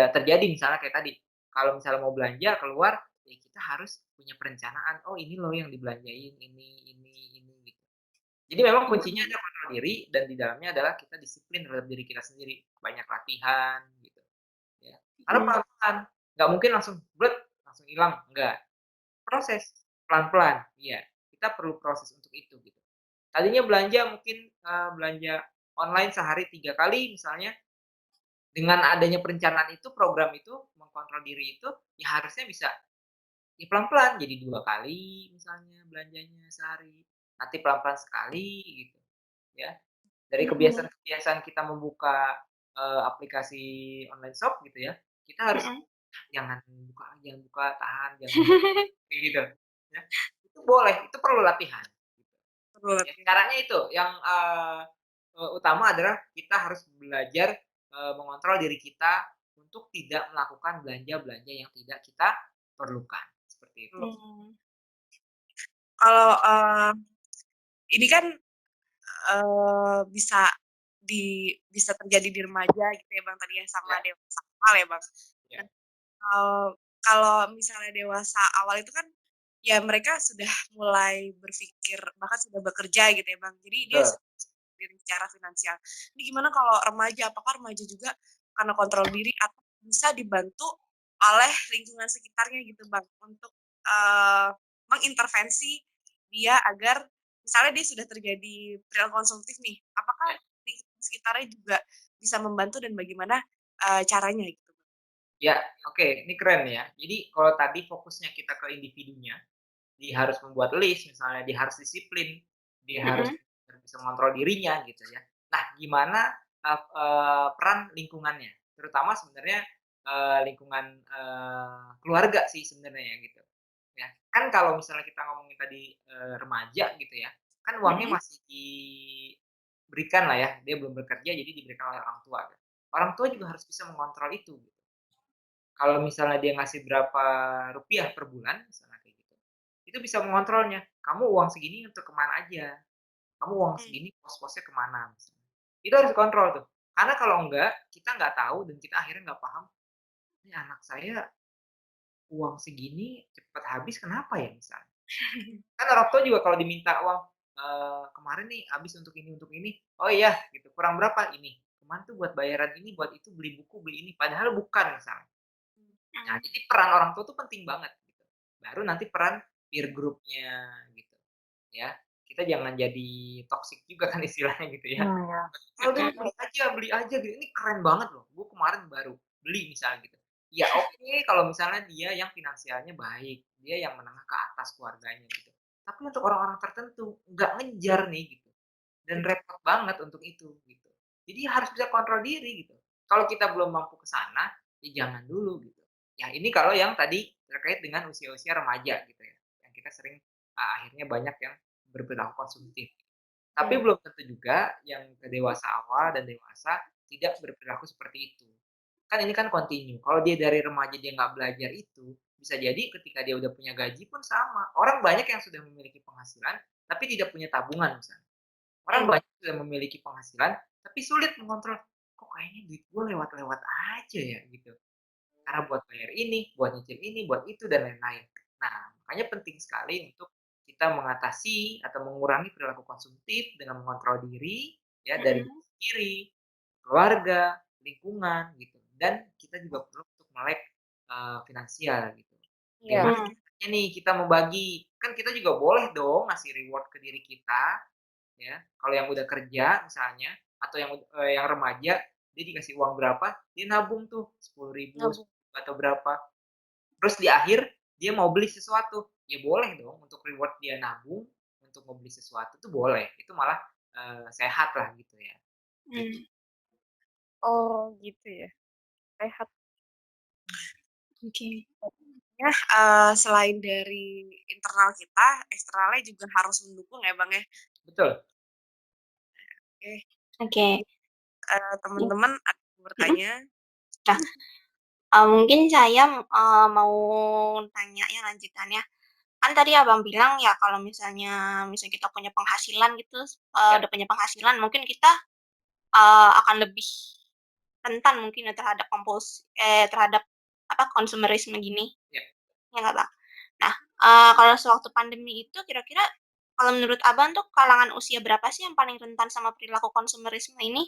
terjadi misalnya kayak tadi. Kalau misalnya mau belanja keluar, ya kita harus punya perencanaan. Oh, ini loh yang dibelanjain, ini gitu. Jadi memang kuncinya ada kontrol diri dan di dalamnya adalah kita disiplin terhadap diri kita sendiri. Banyak latihan gitu. Ya. Karena pelan-pelan, nggak mungkin langsung langsung hilang, enggak. Proses pelan-pelan, iya. Kita perlu proses untuk itu gitu. Tadinya belanja mungkin belanja online sehari 3 kali misalnya, dengan adanya perencanaan itu, program itu, mengkontrol diri itu, ya harusnya bisa ya pelan-pelan jadi 2 kali misalnya belanjanya sehari, nanti pelan-pelan sekali gitu, ya. Dari kebiasaan-kebiasaan kita membuka, aplikasi online shop gitu ya, kita harus jangan buka, tahan, jangan kayak gitu, ya. Itu boleh, itu perlu latihan, gitu. Ya, caranya itu yang, utama adalah kita harus belajar, mengontrol diri kita untuk tidak melakukan belanja-belanja yang tidak kita perlukan, seperti itu. Kalau ini kan bisa bisa terjadi di remaja gitu ya Bang tadi ya sama dewasa awal ya Bang. Ya. Kalau misalnya dewasa awal itu kan ya mereka sudah mulai berpikir bahkan sudah bekerja gitu ya Bang. Jadi dia diri secara finansial. Ini gimana kalau remaja? Apakah remaja juga karena kontrol diri atau bisa dibantu oleh lingkungan sekitarnya gitu Bang untuk mengintervensi dia agar misalnya dia sudah terjadi perilaku konsumtif nih, apakah di sekitarnya juga bisa membantu dan bagaimana caranya gitu? Ya, oke, ini keren ya. Jadi kalau tadi fokusnya kita ke individunya, dia harus membuat list misalnya, dia harus disiplin, dia harus Mhm. bisa mengontrol dirinya gitu ya. Nah, gimana, peran lingkungannya? Terutama sebenarnya, lingkungan, keluarga sih sebenarnya ya gitu, ya. Kan kalau misalnya kita ngomongin tadi, remaja gitu ya, kan uangnya Mhm. masih diberikan lah ya, dia belum bekerja jadi diberikan oleh orang tua. Orang tua juga harus bisa mengontrol itu gitu. Kalau misalnya dia ngasih berapa rupiah per bulan, misalnya kayak gitu, itu bisa mengontrolnya, "Kamu uang segini untuk kemana aja? Kamu uang Mmm. segini pos-posnya kemana?" Misalnya. Itu harus dikontrol tuh. Karena kalau enggak, kita nggak tahu dan kita akhirnya nggak paham, "Ini anak saya uang segini cepet habis kenapa ya?" Misalnya. Kan orang tua juga kalau diminta uang, "Kemarin nih habis untuk ini." "Oh iya," gitu, "kurang berapa?" "Ini." "Kemarin tuh buat bayaran ini, buat itu, beli buku, beli ini." Padahal bukan misalnya. Nah, Mmm. jadi peran orang tua tuh penting banget gitu. Baru nanti peran peer group-nya gitu, ya. Kita jangan jadi toxic juga kan istilahnya gitu ya. Ya. "Ah, udah Mhm. beli aja gitu, ini keren banget loh, gue kemarin baru beli," misalnya gitu. Ya oke kalau misalnya dia yang finansialnya baik, dia yang menengah ke atas keluarganya gitu. Tapi untuk orang-orang tertentu, nggak ngejar nih gitu, dan repot banget untuk itu gitu. Jadi harus bisa kontrol diri gitu. Kalau kita belum mampu ke sana, ya jangan dulu gitu. Ya ini kalau yang tadi terkait dengan usia-usia remaja gitu ya, yang kita sering, akhirnya banyak yang berperilaku konsumtif. Tapi Iya. belum tentu juga yang ke dewasa awal dan dewasa tidak berperilaku seperti itu. Kan ini kan kontinu, kalau dia dari remaja dia nggak belajar itu, bisa jadi ketika dia udah punya gaji pun sama. Orang banyak yang sudah memiliki penghasilan, tapi tidak punya tabungan misalnya. Orang Mmm. banyak sudah memiliki penghasilan, tapi sulit mengontrol, "Kok kayaknya duit gue lewat-lewat aja ya?" Gitu. Karena buat bayar ini, buat nyicil ini, buat itu, dan lain-lain. Nah, makanya penting sekali untuk kita mengatasi atau mengurangi perilaku konsumtif dengan mengontrol diri, ya dari Mhm. diri sendiri, keluarga, lingkungan, gitu. Dan kita juga perlu untuk melek, finansial gitu. Iya. Gimana Mmm. caranya nih kita membagi, kan kita juga boleh dong ngasih reward ke diri kita, ya. Kalau yang udah kerja misalnya, atau yang remaja, dia dikasih uang berapa, dia nabung tuh 10.000, Nabung. atau berapa. Terus di akhir dia mau beli sesuatu, ya boleh dong untuk reward dia nabung, untuk mau beli sesuatu tuh boleh. Itu malah, sehat lah gitu ya, gitu. Mmm. Oh, gitu ya, sehat. Oke. Ya, selain dari internal kita, eksternalnya juga harus mendukung ya, Bang, ya. Betul. Oke, Oke. Mung teman-teman ada yang mhm. bertanya? Nah, mungkin saya, mau tanya ya lanjutannya. Kan tadi Abang bilang ya kalau misalnya kita punya penghasilan gitu, Ya, udah punya penghasilan mungkin kita, akan lebih rentan mungkin ya terhadap terhadap apa, konsumerisme gini, ya. ya nggak, Bang? Nah, kalau sewaktu pandemi itu kira-kira kalau menurut Abang tuh kalangan usia berapa sih yang paling rentan sama perilaku konsumerisme ini?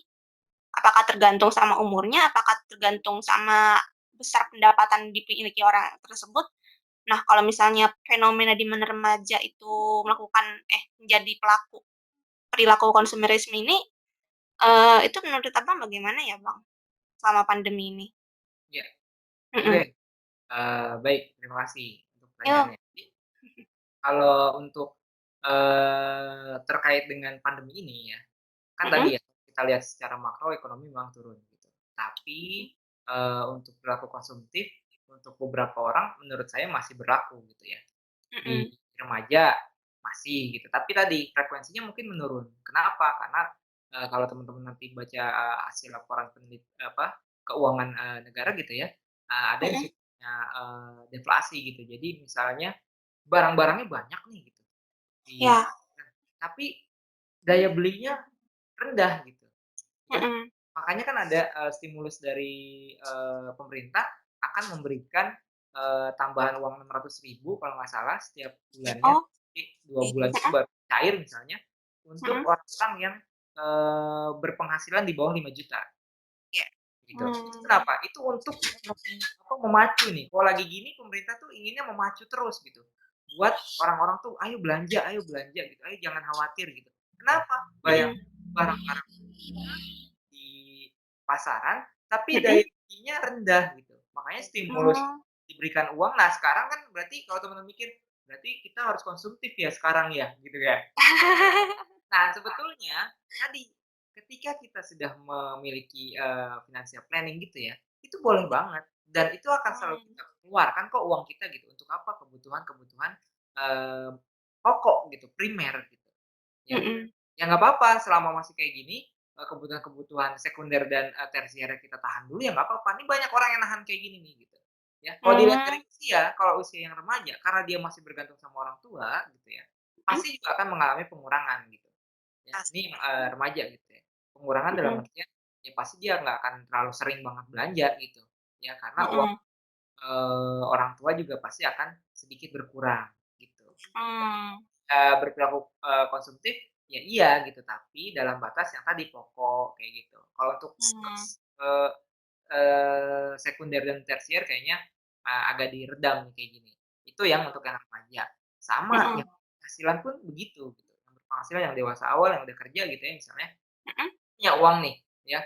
Apakah tergantung sama umurnya? Apakah tergantung sama besar pendapatan dimiliki orang tersebut? Nah, kalau misalnya fenomena di mana remaja itu menjadi pelaku perilaku konsumerisme ini, itu menurut Abang bagaimana ya, Bang, selama pandemi ini? Ya, Mhm. oke, baik, terima kasih untuk Yo. pertanyaannya. Jadi, kalau untuk, terkait dengan pandemi ini ya, kan Mhm. tadi ya, kita lihat secara makro ekonomi memang turun gitu. Tapi, untuk perilaku konsumtif, untuk beberapa orang menurut saya masih berlaku gitu ya. Di Mhm. remaja masih gitu, tapi tadi frekuensinya mungkin menurun. Kenapa? Karena, kalau teman-teman nanti baca hasil laporan keuangan, negara gitu ya, ada yang Mhm. sifatnya, deflasi gitu. Jadi misalnya barang-barangnya banyak nih gitu di Iya. pasaran, tapi daya belinya rendah gitu. Ya, Mhm. makanya kan ada, stimulus dari, pemerintah akan memberikan, tambahan uang 600.000 kalau nggak salah setiap bulannya, Oh. jadi 2 bulan itu Mhm. baru cair misalnya, untuk Mhm. orang-orang yang, berpenghasilan di bawah 5 juta Ya. gitu. Itu Mmm. kenapa? Itu untuk memacu nih, kalau lagi gini pemerintah tuh inginnya memacu terus gitu, buat orang-orang tuh ayo belanja gitu, ayo jangan khawatir gitu. Kenapa? Bayang barang-barang di pasaran, tapi daya belinya rendah gitu. Makanya stimulus Oh. diberikan uang. Nah sekarang kan berarti kalau teman-teman mikir, berarti kita harus konsumtif ya sekarang ya, gitu ya. Nah sebetulnya tadi ketika kita sudah memiliki financial planning gitu ya, itu boleh banget dan itu akan selalu kita keluarkan kok uang kita gitu untuk apa kebutuhan-kebutuhan eh, pokok gitu, primer gitu. Ya, Mm-mm. ya nggak apa-apa selama masih kayak gini kebutuhan-kebutuhan sekunder dan tersier kita tahan dulu ya nggak apa-apa. Ini banyak orang yang nahan kayak gini nih gitu. Ya, kalau dilihat dari usia, kalau usia yang remaja karena dia masih bergantung sama orang tua gitu ya, pasti juga akan mengalami pengurangan gitu. Ya, ini yang remaja gitu ya. Pengurangan dalam Mm-mm. artian ya pasti dia nggak akan terlalu sering banget belanja gitu. Ya, karena uang Mm-mm. orang tua juga pasti akan sedikit berkurang gitu. Hmm. Berperilaku konsumtif ya iya gitu, tapi dalam batas yang tadi pokok kayak gitu. Kalau untuk eee sekunder dan tersier kayaknya agak diredam kayak gini. Itu yang untuk yang remaja. Sama Mm-mm. yang penghasilan pun begitu gitu. Yang berpenghasilan yang dewasa awal yang udah kerja gitu ya misalnya, Mm-mm. punya uang nih ya,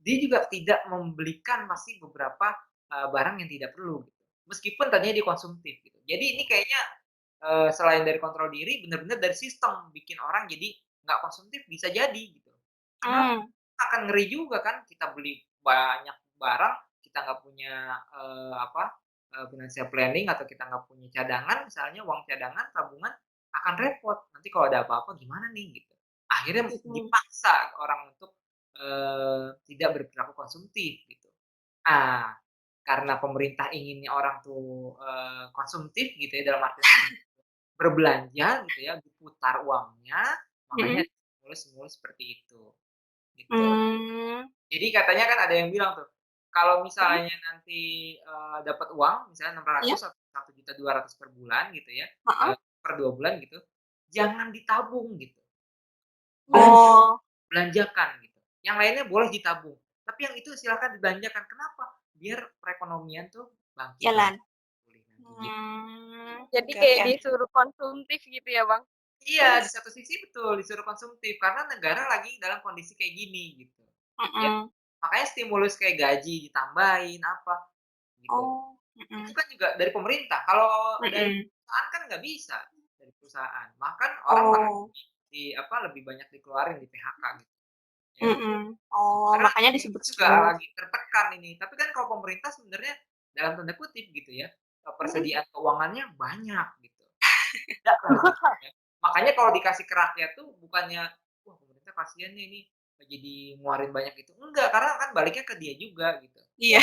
dia juga tidak membelikan masih beberapa barang yang tidak perlu gitu. Meskipun tadinya dia konsumtif gitu. Jadi ini kayaknya selain dari kontrol diri, benar-benar dari sistem bikin orang jadi nggak konsumtif bisa jadi gitu. Kenapa? Hmm. Akan ngeri juga kan kita beli banyak barang, kita nggak punya financial planning atau kita nggak punya cadangan, misalnya uang cadangan, tabungan, akan repot. Nanti kalau ada apa-apa gimana nih gitu. Akhirnya Mm-mm. dipaksa orang untuk tidak berperilaku konsumtif gitu. Ah, karena pemerintah inginnya orang tuh konsumtif gitu ya dalam artian berbelanja gitu ya, diputar uangnya, makanya Mm-mm. stimulus-stimulus seperti itu, gitu. Hmm. Jadi katanya kan ada yang bilang tuh, kalau Mm-mm. misalnya nanti dapat uang misalnya Iya. 600 atau 1.200.000 per bulan gitu ya, Heeh. per 2 bulan gitu, jangan ditabung gitu, Oh. belanjakan gitu. Yang lainnya boleh ditabung, tapi yang itu silakan dibelanjakan. Kenapa? Biar perekonomian tuh bangkit Jalan. lagi, pulih lagi gitu. Jadi Oke, kayak oke. disuruh konsumtif gitu ya, Bang? Iya, di satu sisi betul disuruh konsumtif karena negara lagi dalam kondisi kayak gini gitu. Ya, Mm-mm. makanya stimulus kayak gaji ditambahin apa gitu. Oh. Itu Mm-mm. kan juga dari pemerintah. Kalau dari Mm-mm. perusahaan kan nggak bisa dari perusahaan. Bahkan orang malah Oh. lebih banyak dikeluarin di PHK gitu. Ya. Mm-mm. Oh, Karena makanya itu disebut juga stimulus. lagi tertekan ini. Tapi kan kalau pemerintah sebenarnya dalam tanda kutip gitu ya, Mm-mm. persediaan keuangannya banyak gitu. Tidak lah gitu ya. Makanya kalau dikasih ke rakyat tuh bukannya, wah pemerintah kasihan nih ini jadi ngeluarin banyak itu. Enggak, karena kan baliknya ke dia juga gitu. Iya.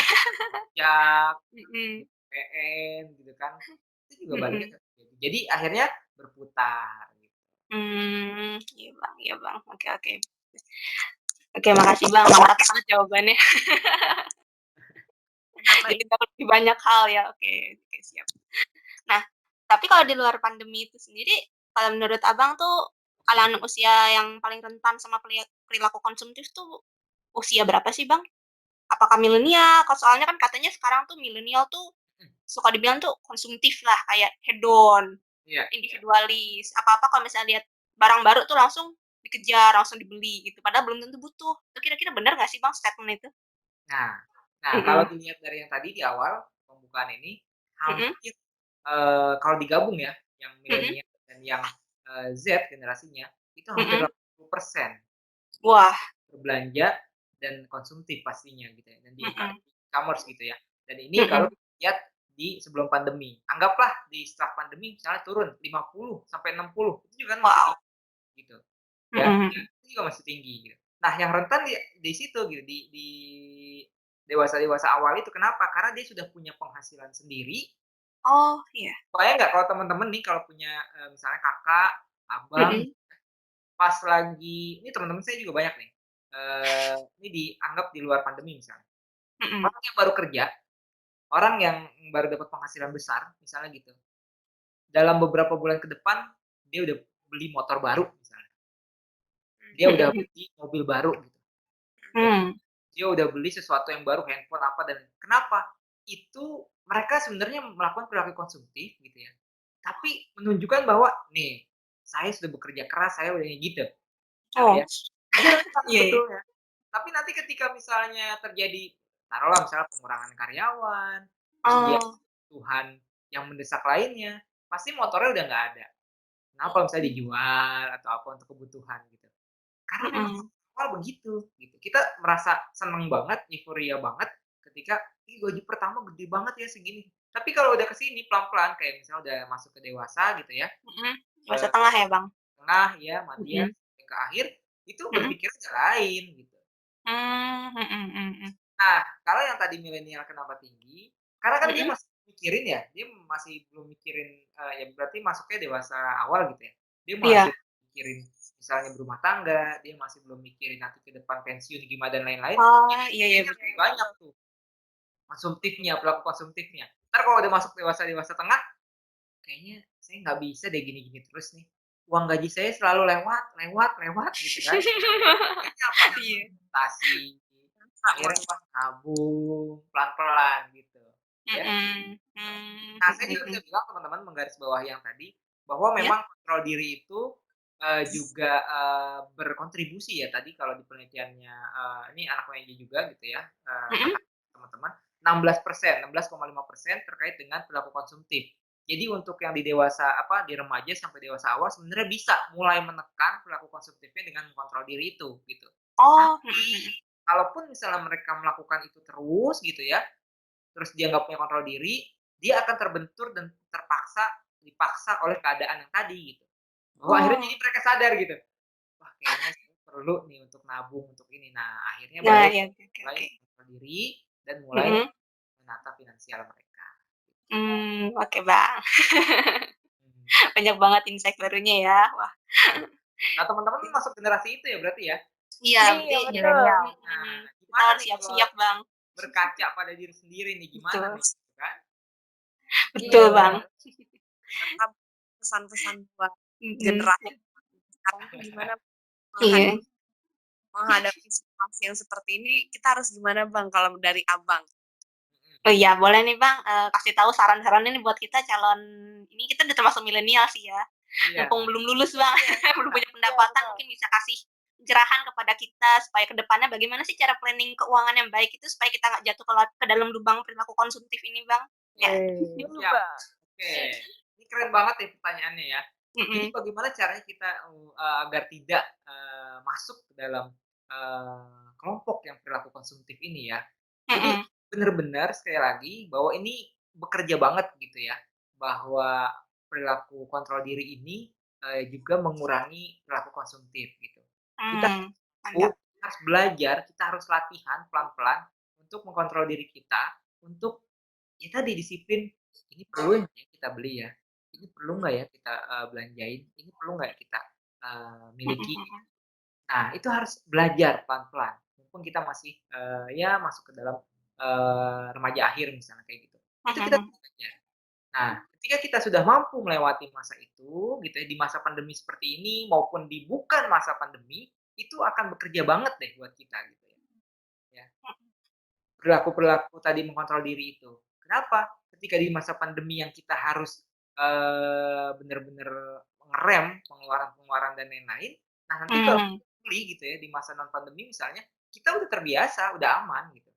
Ya, pajak, Mm-mm. PN gitu kan. Itu juga baliknya Mm-mm. ke dia. Jadi akhirnya berputar gitu. Iya Bang, iya Bang. Oke, oke. Oke, makasih Bang. Mantap banget jawabannya. Kenapa Jadi itu? dapat lebih banyak hal ya. Oke, oke siap. Nah, tapi kalau di luar pandemi itu sendiri, kalau menurut Abang tuh kalangan usia yang paling rentan sama perilaku konsumtif tuh usia berapa sih Bang? Apakah milenial? Kalau soalnya kan katanya sekarang tuh milenial tuh Mhm, suka dibilang tuh konsumtif lah, kayak hedon, iya. individualis, apa-apa kalau misalnya lihat barang baru tuh langsung dikejar, langsung dibeli gitu, padahal belum tentu butuh. Itu kira-kira benar nggak sih Bang statement itu? Nah nah kalau Mhm. dilihat dari yang tadi di awal pembukaan ini, Mhm. hampir, kalau digabung ya, yang Mhm. milenial dan yang, Z generasinya, itu hampir Mhm. 80% Wah. berbelanja dan konsumtif pastinya gitu ya, dan di Mhm. e-commerce gitu ya. Dan ini kalau Mhm. lihat di sebelum pandemi, anggaplah di setelah pandemi misalnya turun 50 sampai 60 itu juga kan masih Wow. tinggi gitu, ya, Mhm. itu juga masih tinggi gitu. Nah yang rentan di situ gitu, di dewasa-dewasa awal itu kenapa? Karena dia sudah punya penghasilan sendiri. Oh, iya. Kebayang nggak kalau teman-teman nih kalau punya, misalnya kakak, abang, Mhm. pas lagi ini teman-teman saya juga banyak nih, ini dianggap di luar pandemi misalnya. Mhm. Orang yang baru kerja, orang yang baru dapat penghasilan besar, misalnya gitu, dalam beberapa bulan ke depan, dia udah beli motor baru misalnya, dia udah Mhm. beli mobil baru gitu, ya. Mmm. Dia udah beli sesuatu yang baru, handphone apa dan kenapa? Itu mereka sebenarnya melakukan perilaku konsumtif gitu ya, tapi menunjukkan bahwa nih saya sudah bekerja keras, saya udah gitu. Oh. Ya. Ada Iya, betul ya. Tapi nanti ketika misalnya terjadi, taruhlah misalnya pengurangan karyawan, kemudian Oh. kebutuhan yang mendesak lainnya, pasti motornya udah nggak ada. Kenapa misalnya dijual atau apa untuk kebutuhan gitu. Karena memang awal begitu gitu. Kita merasa seneng banget, euforia banget ketika gaji pertama gede banget ya segini. Tapi kalau udah kesini pelan-pelan kayak misalnya udah masuk ke dewasa gitu ya, Masa tengah ya, Bang? tengah ya, matian sampai ke akhir itu berpikirnya lain gitu. Nah, kalau yang tadi milenial kenapa tinggi? Karena kan dia masih mikirin ya, dia masih belum mikirin ya berarti masuknya dewasa awal gitu ya. Dia masih mikirin misalnya berumah tangga, dia masih belum mikirin nanti ke depan pensiun gimana dan lain-lain. Oh, iya Kayaknya lebih banyak tuh konsumtifnya, pelaku konsumtifnya. Ntar kalau udah masuk dewasa tengah, kayaknya saya nggak bisa deh gini-gini terus nih. Uang gaji saya selalu lewat gitu kan. Kayaknya apa? Investasi, akhirnya apa? Nabung pelan-pelan gitu. Ya. Nah, saya juga bisa bilang teman-teman menggarisbawahi yang tadi bahwa memang kontrol diri itu juga berkontribusi ya tadi kalau di penelitiannya ini anak UNJ juga gitu ya teman-teman 16%, 16,5% terkait dengan perilaku konsumtif. Jadi untuk yang di dewasa di remaja sampai dewasa awal sebenarnya bisa mulai menekan perilaku konsumtifnya dengan mengontrol diri itu gitu. Oh. Kalaupun misalnya mereka melakukan itu terus gitu ya, terus dia nggak punya kontrol diri, dia akan terbentur dan dipaksa oleh keadaan yang tadi gitu. Bahwa akhirnya jadi mereka sadar gitu. Wah, kayaknya saya perlu nih untuk nabung untuk ini. Nah, akhirnya mulai kontrol diri dan mulai menata finansial mereka. Oke, Bang. Banyak banget insight barunya ya. Wah. Nah, teman-teman masuk generasi itu ya berarti ya? Iya, milenial. Nah, kita harus siap-siap, Bang. Berkaca pada diri sendiri nih gimana nih kan? Betul, Bang. Pesan-pesan buat generasi sekarang tuh gimana menghadapi situasi yang seperti ini, kita harus gimana Bang kalau dari Abang? Oh iya, boleh nih Bang, kasih tahu saran-sarannya nih buat kita calon ini kita udah termasuk milenial sih ya. Mumpung belum lulus Bang, belum punya pendapatan mungkin bisa kasih pencerahan kepada kita supaya kedepannya bagaimana sih cara planning keuangan yang baik itu supaya kita nggak jatuh ke dalam lubang perilaku konsumtif ini Bang. Ya. Oke, ini keren banget ya pertanyaannya ya. Jadi bagaimana caranya kita agar tidak masuk ke dalam kelompok yang perilaku konsumtif ini ya. Jadi benar-benar sekali lagi bahwa ini bekerja banget gitu ya, bahwa perilaku kontrol diri ini juga mengurangi perilaku konsumtif gitu. Kita harus belajar, kita harus latihan pelan-pelan untuk mengontrol diri kita, untuk ya tadi disiplin, ini perlu nggak ya kita beli ya, ini perlu nggak ya kita belanjain, ini perlu nggak kita miliki. Nah itu harus belajar pelan-pelan, mumpung kita masih ya masuk ke dalam remaja akhir misalnya kayak gitu. Itu kita belajar. Nah, ketika kita sudah mampu melewati masa itu, gitu ya, di masa pandemi seperti ini maupun di bukan masa pandemi, itu akan bekerja banget deh buat kita gitu ya. Perilaku-perilaku tadi mengontrol diri itu. Kenapa? Ketika di masa pandemi yang kita harus benar-benar ngerem pengeluaran-pengeluaran dan lain-lain, nah nanti kalau beli gitu ya di masa non pandemi misalnya, kita udah terbiasa, udah aman gitu.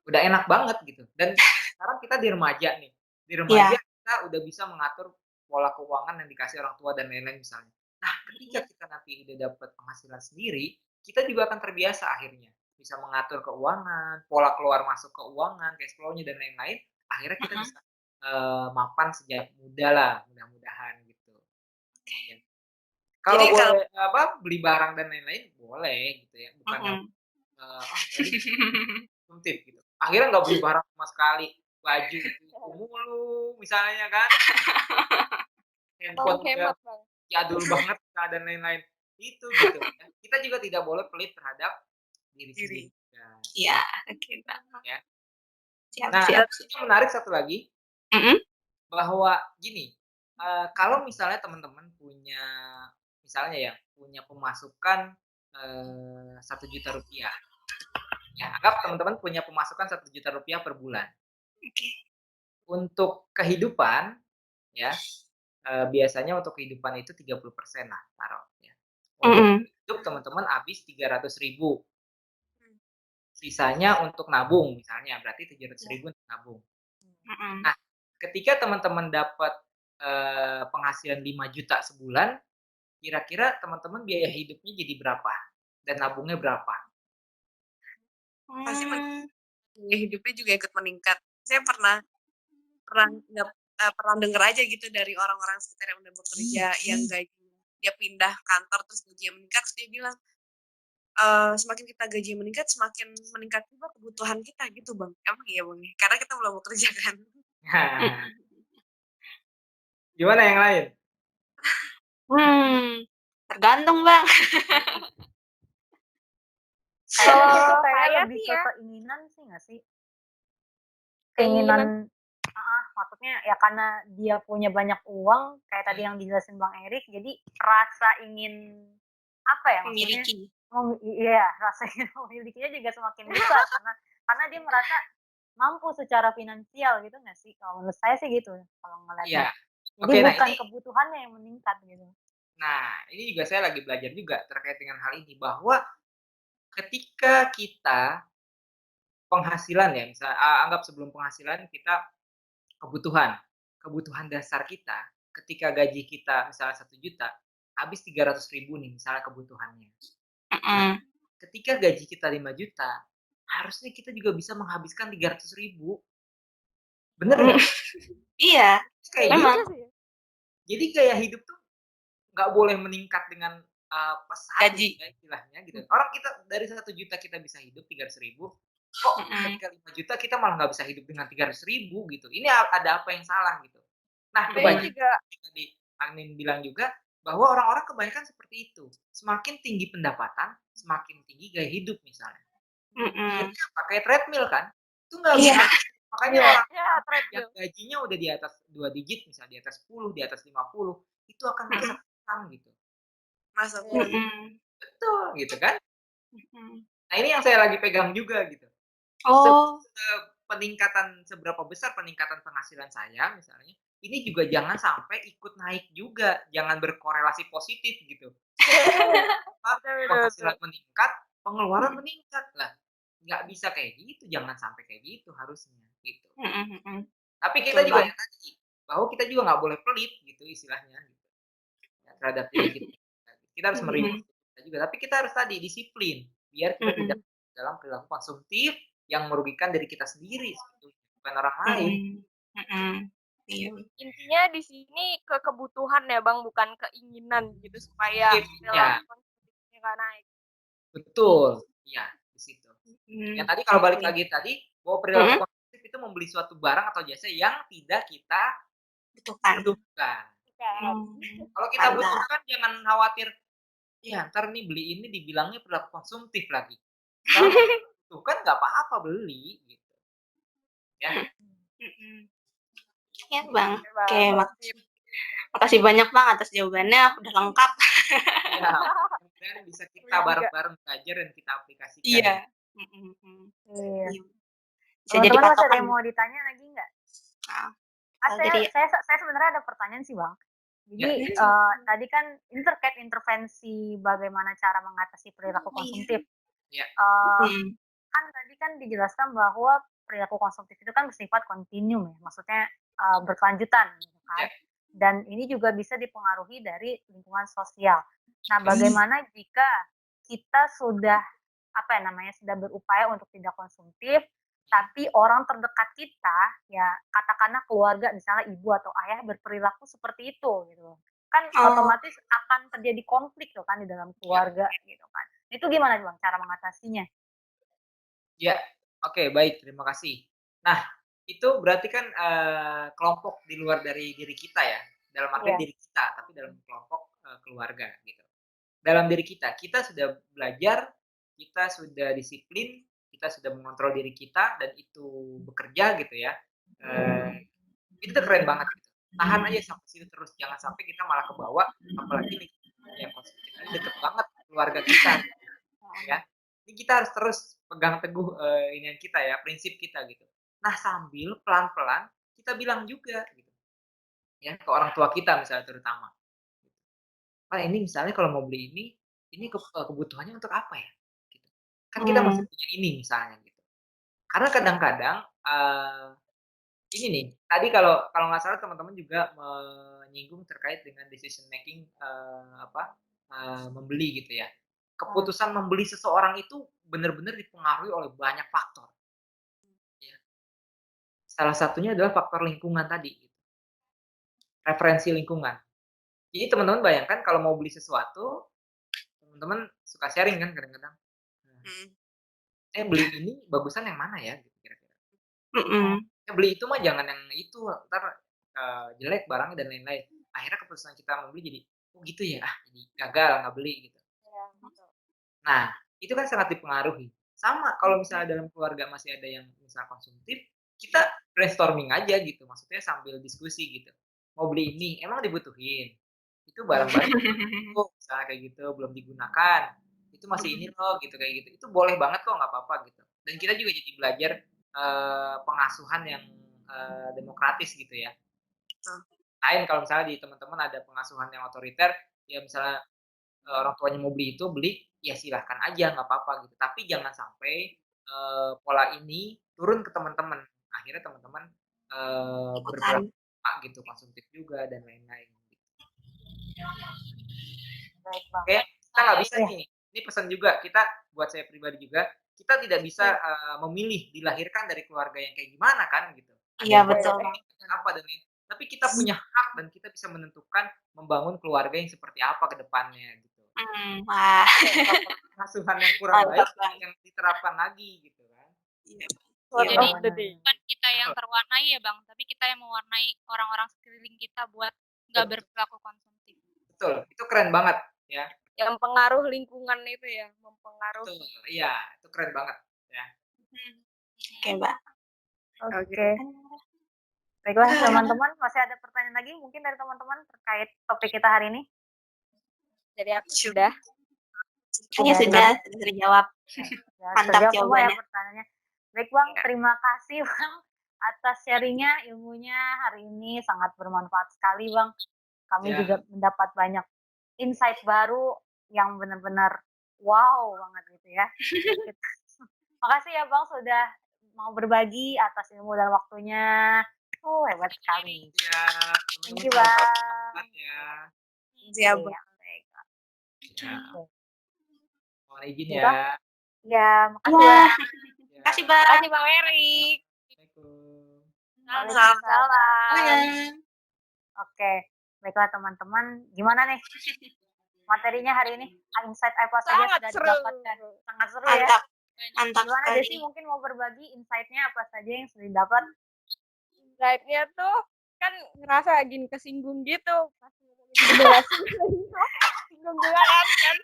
Udah enak banget gitu. Dan sekarang kita di remaja nih. Di remaja kita udah bisa mengatur pola keuangan yang dikasih orang tua dan lain-lain misalnya. Nah, ketika kita nanti udah dapat penghasilan sendiri, kita juga akan terbiasa akhirnya bisa mengatur keuangan, pola keluar masuk keuangan, cash flow-nya dan lain-lain. Akhirnya kita bisa mapan sejak muda lah, mudah-mudahan gitu. Ya. Kalau boleh beli barang dan lain-lain boleh gitu ya, bukan yang konsumtif gitu. Akhirnya nggak beli barang sama sekali, baju mulu misalnya kan, handphone udah jadul banget dan lain-lain itu gitu ya. Kita juga tidak boleh pelit terhadap diri sendiri. Iya, oke Bang. Ya. Siap, Nah, siap. yang menarik satu lagi bahwa gini, kalau misalnya teman-teman punya misalnya ya punya pemasukan 1 juta rupiah. Ya, anggap teman-teman punya pemasukan 1 juta rupiah per bulan. untuk kehidupan ya, biasanya untuk kehidupan itu 30% lah taruh ya. Untuk Mm-mm. hidup teman-teman habis 300.000. Sisanya untuk nabung misalnya, berarti 700.000 untuk nabung. Mm-mm. Nah, ketika teman-teman dapat penghasilan 5 juta sebulan, kira-kira teman-teman biaya hidupnya jadi berapa? Dan nabungnya berapa? Pasti Hmm. gaya hidupnya juga ikut meningkat. Saya pernah pernah denger aja gitu dari orang-orang sekitar yang udah bekerja yang gaji dia pindah kantor terus gajinya meningkat, terus dia bilang semakin kita gaji meningkat semakin meningkat juga kebutuhan kita gitu bang. Emang iya bang? Karena kita belum bekerja kan. Nah, gimana yang lain? Tergantung bang. Kayaknya itu Kalau kayak saya lebih sih ke ya, keinginan sih nggak sih? keinginan. Keinginan, maksudnya ya karena dia punya banyak uang, kayak tadi yang dijelasin Bang Erik, jadi rasa ingin apa ya maksudnya? Memiliki. Iya, rasa ingin memilikinya juga semakin besar karena dia merasa mampu secara finansial gitu nggak sih? Kalau menurut saya sih gitu kalau ngeliatnya. Iya. Jadi Oke, nah bukan ini kebutuhannya yang meningkat gitu. ini juga saya lagi belajar juga terkait dengan hal ini bahwa ketika kita penghasilan ya, misalnya anggap sebelum penghasilan kita kebutuhan dasar kita, ketika gaji kita misalnya 1 juta, habis 300.000 nih misalnya kebutuhannya. Nah, Mm-mm. ketika gaji kita 5 juta, harusnya kita juga bisa menghabiskan 300.000. Bener Mm. nggak? Iya, Kayak memang. gitu. Jadi gaya hidup tuh nggak boleh meningkat dengan pesat Gaji. ya istilahnya gitu. Orang kita dari 1 juta kita bisa hidup 300.000, kok Mm-mm. ketika 5 juta kita malah nggak bisa hidup dengan 300.000 gitu. Ini ada apa yang salah gitu. Nah, Saya kebanyakan Mm-mm. juga tadi Anin bilang juga bahwa orang-orang kebanyakan seperti itu. Semakin tinggi pendapatan, semakin tinggi gaya hidup misalnya. Mm-mm. Akhirnya pakai treadmill kan? Itu nggak Iya. bisa. Makanya Iya. orang ya yang treadmill. gajinya udah di atas 2 digit, misalnya di atas 10, di atas 50, itu akan merasa Mm-mm. kurang gitu. Masa Iya. kurang. Mm-mm. Betul gitu kan? Mm-mm. Nah, ini yang saya lagi pegang juga gitu. Oh. Seberapa besar peningkatan penghasilan saya misalnya, ini juga jangan sampai ikut naik juga, jangan berkorelasi positif gitu. Penghasilan meningkat, pengeluaran meningkat lah. Nggak bisa kayak gitu, jangan sampai kayak gitu harusnya gitu. Mm-mm. Tapi Betul kita juga bang. yang tadi, bahwa kita juga nggak boleh pelit gitu istilahnya gitu, ya, terhadap diri kita. Kita harus Mm-mm. mereward kita juga, tapi kita harus tadi disiplin biar kita tidak Mm-mm. dalam perilaku konsumtif yang merugikan diri kita sendiri, bukan orang lain. Mm-mm. Mm-mm. Iya. Intinya di sini ke kebutuhan ya bang, bukan keinginan gitu supaya Ya, perilaku konsumtifnya nggak naik. betul. Ya, di situ. Yang Mm. tadi kalau balik Oke. lagi tadi, bahwa perilaku Mm-mm. konsumtif itu membeli suatu barang atau jasa yang tidak kita Butuhkan. butuhkan. Kalau kita Mantap. butuhkan jangan khawatir, ya ntar nih beli ini dibilangnya perilaku konsumtif lagi. Kalau butuhkan nggak apa-apa beli gitu. Ya. Mm-mm. Ya bang. Oke, Bang. Oke, makasih banyak bang atas jawabannya, udah lengkap. Ya, mudah-mudahan bisa kita bareng-bareng belajar dan kita aplikasikan. Iya. Mm-mm. Iya. Iya. Bisa jadi Teman-teman masih ada patokan. yang mau ditanya lagi nggak? Ah, Saya, jadi saya sebenarnya ada pertanyaan sih Bang. Jadi tadi kan ini terkait intervensi bagaimana cara mengatasi perilaku konsumtif. Ya. mm, Kan tadi kan dijelaskan bahwa perilaku konsumtif itu kan bersifat kontinum ya, maksudnya berkelanjutan gitu kan. Ya. Dan ini juga bisa dipengaruhi dari lingkungan sosial. Nah, bagaimana jika kita sudah sudah berupaya untuk tidak konsumtif, tapi orang terdekat kita, ya katakanlah keluarga misalnya ibu atau ayah berperilaku seperti itu gitu. Kan otomatis akan terjadi konflik tuh kan di dalam keluarga gitu kan. Itu gimana Bang cara mengatasinya? Ya, oke, baik, terima kasih. Nah, itu berarti kan kelompok di luar dari diri kita ya, dalam arti diri kita, tapi dalam kelompok keluarga gitu. Dalam diri kita sudah belajar, kita sudah disiplin, kita sudah mengontrol diri kita dan itu bekerja gitu ya. Itu keren banget gitu. Tahan aja sampai situ terus, jangan sampai kita malah ke bawah, apalagi yang konsumtif ini deket banget keluarga kita ya. Ini kita harus terus pegang teguh inian kita ya, prinsip kita gitu. Nah, sambil pelan-pelan kita bilang juga gitu. Ya, ke orang tua kita misalnya terutama. Pak ini misalnya kalau mau beli ini kebutuhannya untuk apa ya? Gitu. Kan kita masih punya ini misalnya gitu. Karena kadang-kadang ini nih, tadi kalau nggak salah teman-teman juga menyinggung terkait dengan decision making membeli gitu ya. Keputusan membeli seseorang itu benar-benar dipengaruhi oleh banyak faktor. Ya. Salah satunya adalah faktor lingkungan tadi. Gitu. Referensi lingkungan. Jadi teman-teman bayangkan kalau mau beli sesuatu, teman-teman suka sharing kan kadang-kadang. Beli ini bagusan yang mana ya? Gitu kira-kira. Beli itu mah jangan yang itu, ntar jelek barangnya dan lain-lain. Akhirnya keputusan kita membeli jadi, oh gitu ya, jadi gagal nggak beli gitu. Nah, itu kan sangat dipengaruhi. Sama kalau misalnya dalam keluarga masih ada yang misal konsumtif, kita brainstorming aja gitu, maksudnya sambil diskusi gitu. Mau beli ini, emang dibutuhin? Itu barang-barang misalnya kayak gitu, belum digunakan. Itu masih ini loh gitu kayak gitu. Itu boleh banget kok, nggak apa-apa gitu. Dan kita juga jadi belajar pengasuhan yang demokratis gitu ya. Lain kalau misalnya di teman-teman ada pengasuhan yang otoriter, ya misalnya orang tuanya mau beli itu, beli, ya silahkan aja, nggak apa-apa gitu. Tapi jangan sampai pola ini turun ke teman-teman. Akhirnya teman-teman bergerak gitu, konsumtif juga dan lain-lain. Gitu. Oke, kita nggak bisa nih. Ini pesan juga kita buat saya pribadi juga, kita tidak bisa memilih dilahirkan dari keluarga yang kayak gimana kan gitu. Iya betul. Apa dan lain. Tapi kita punya hak dan kita bisa menentukan membangun keluarga yang seperti apa ke depannya gitu. Wah. Pengasuhan yang kurang baik yang diterapkan lagi gitu kan. Jadi bukan kita yang terwarnai ya Bang, tapi kita yang mewarnai orang-orang sekeliling kita buat nggak berperilaku konsumtif. Betul, itu keren banget ya. Yang pengaruh lingkungan itu ya, mempengaruhi. Betul, iya, itu keren banget ya. Oke, Mbak. Oke. Baiklah teman-teman, masih ada pertanyaan lagi mungkin dari teman-teman terkait topik kita hari ini? Jadi aku sudah. Kayaknya sudah terjawab. Mantap jawabannya. jawabannya. Ya pertanyaannya. Baik Bang, terima kasih Bang atas sharingnya, ilmunya hari ini sangat bermanfaat sekali Bang. Kami juga mendapat banyak insight baru yang benar-benar wow banget gitu ya. Makasih ya Bang sudah mau berbagi atas ilmu dan waktunya. Hebat sekali. Ya, thank you Bang. Siap Bang. Mohon izin ya. Ya, makasih Bang. Makasih Bang. Makasih Bang Erik. Waalaikumsalam. Oke, baiklah teman-teman, gimana nih materinya hari ini? Insight apa saja sudah didapatkan? Sangat seru ya. Mantap Gimana sekali. Desi mungkin mau berbagi insight-nya apa saja yang sudah didapat? Insight-nya tuh kan ngerasa lagi kesinggung gitu pas ngomongin generasi singgung juga kan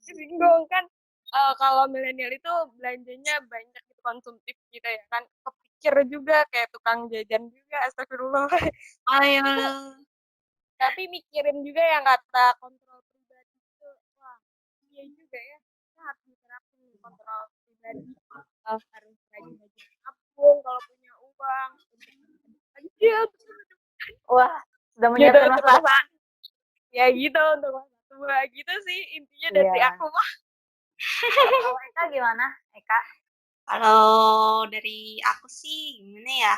kesinggung kan kalau milenial itu belanjanya banyak gitu konsumtif gitu ya kan, kepikir juga kayak tukang jajan juga, astagfirullah. Ayo. Tapi mikirin juga yang kata kontrol pribadi itu, wah iya juga ya, kita harus diterapin kontrol pribadi, harus rajin-rajin nabung kalau punya uang aja. Wah, sudah menyiapkan masa depan. Ya gitu untuk masa tua gitu sih intinya dari aku mah. Kalau Eka gimana, Eka? Kalau dari aku sih gimana ya?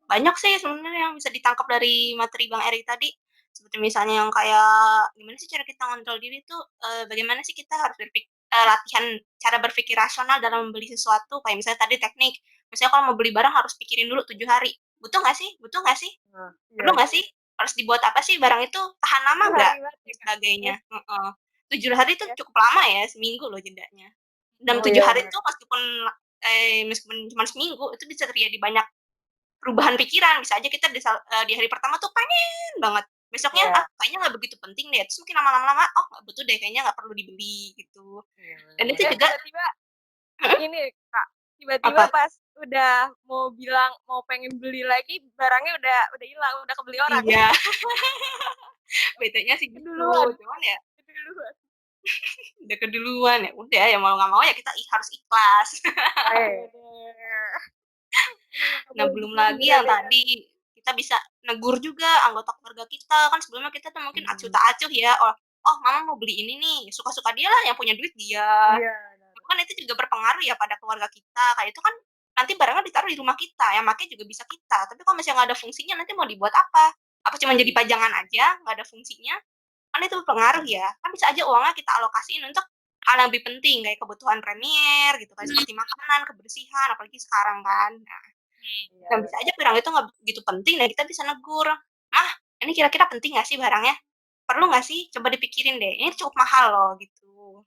Banyak sih sebenarnya yang bisa ditangkap dari materi Bang Erik tadi. Seperti misalnya yang kayak gimana sih cara kita ngontrol diri tuh, bagaimana sih kita harus latihan cara berpikir rasional dalam membeli sesuatu, kayak misalnya tadi teknik, misalnya kalau mau beli barang harus pikirin dulu 7 hari, butuh nggak sih? Perlu nggak sih? Harus dibuat apa sih barang itu? Tahan lama nggak? Dan sebagainya. 7 hari itu cukup lama ya, seminggu loh jedanya. Dalam 7 hari itu meskipun cuma seminggu, itu bisa terjadi banyak perubahan pikiran. Bisa aja kita di hari pertama tuh pengen banget, besoknya kayaknya nggak begitu penting deh, terus mungkin lama-lama oh nggak butuh deh, kayaknya nggak perlu dibeli gitu. Dan itu juga tiba-tiba ini Kak, tiba-tiba pas udah mau bilang mau pengen beli lagi, barangnya udah hilang, udah kebeli orang. Iya. Bedanya sih gitu, cuman ya udah keduluan ya udah ya mau nggak mau ya kita harus ikhlas. Nggak Nah, boleh belum dibilang lagi yang diremehkan. tadi kita bisa negur juga anggota keluarga kita. Kan sebelumnya kita tuh mungkin acuh Hmm. tak acuh ya. Oh, mama mau beli ini nih. Suka-suka dia lah, yang punya duit dia. Iya. Kan itu juga berpengaruh ya pada keluarga kita. Kayak itu kan nanti barangnya ditaruh di rumah kita, yang pakai juga bisa kita. Tapi kalau misalnya nggak ada fungsinya, nanti mau dibuat apa? Apa cuma jadi pajangan aja, nggak ada fungsinya? Kan itu berpengaruh ya. Kan bisa aja uangnya kita alokasiin untuk hal yang lebih penting, kayak kebutuhan premier gitu, kayak seperti makanan, kebersihan, apalagi sekarang kan. Nah, Iya, dan bisa aja barang itu nggak begitu penting dan kita bisa negur, "Mah, ini kira-kira penting nggak sih barangnya? Perlu nggak sih? Coba dipikirin deh, ini cukup mahal loh," gitu.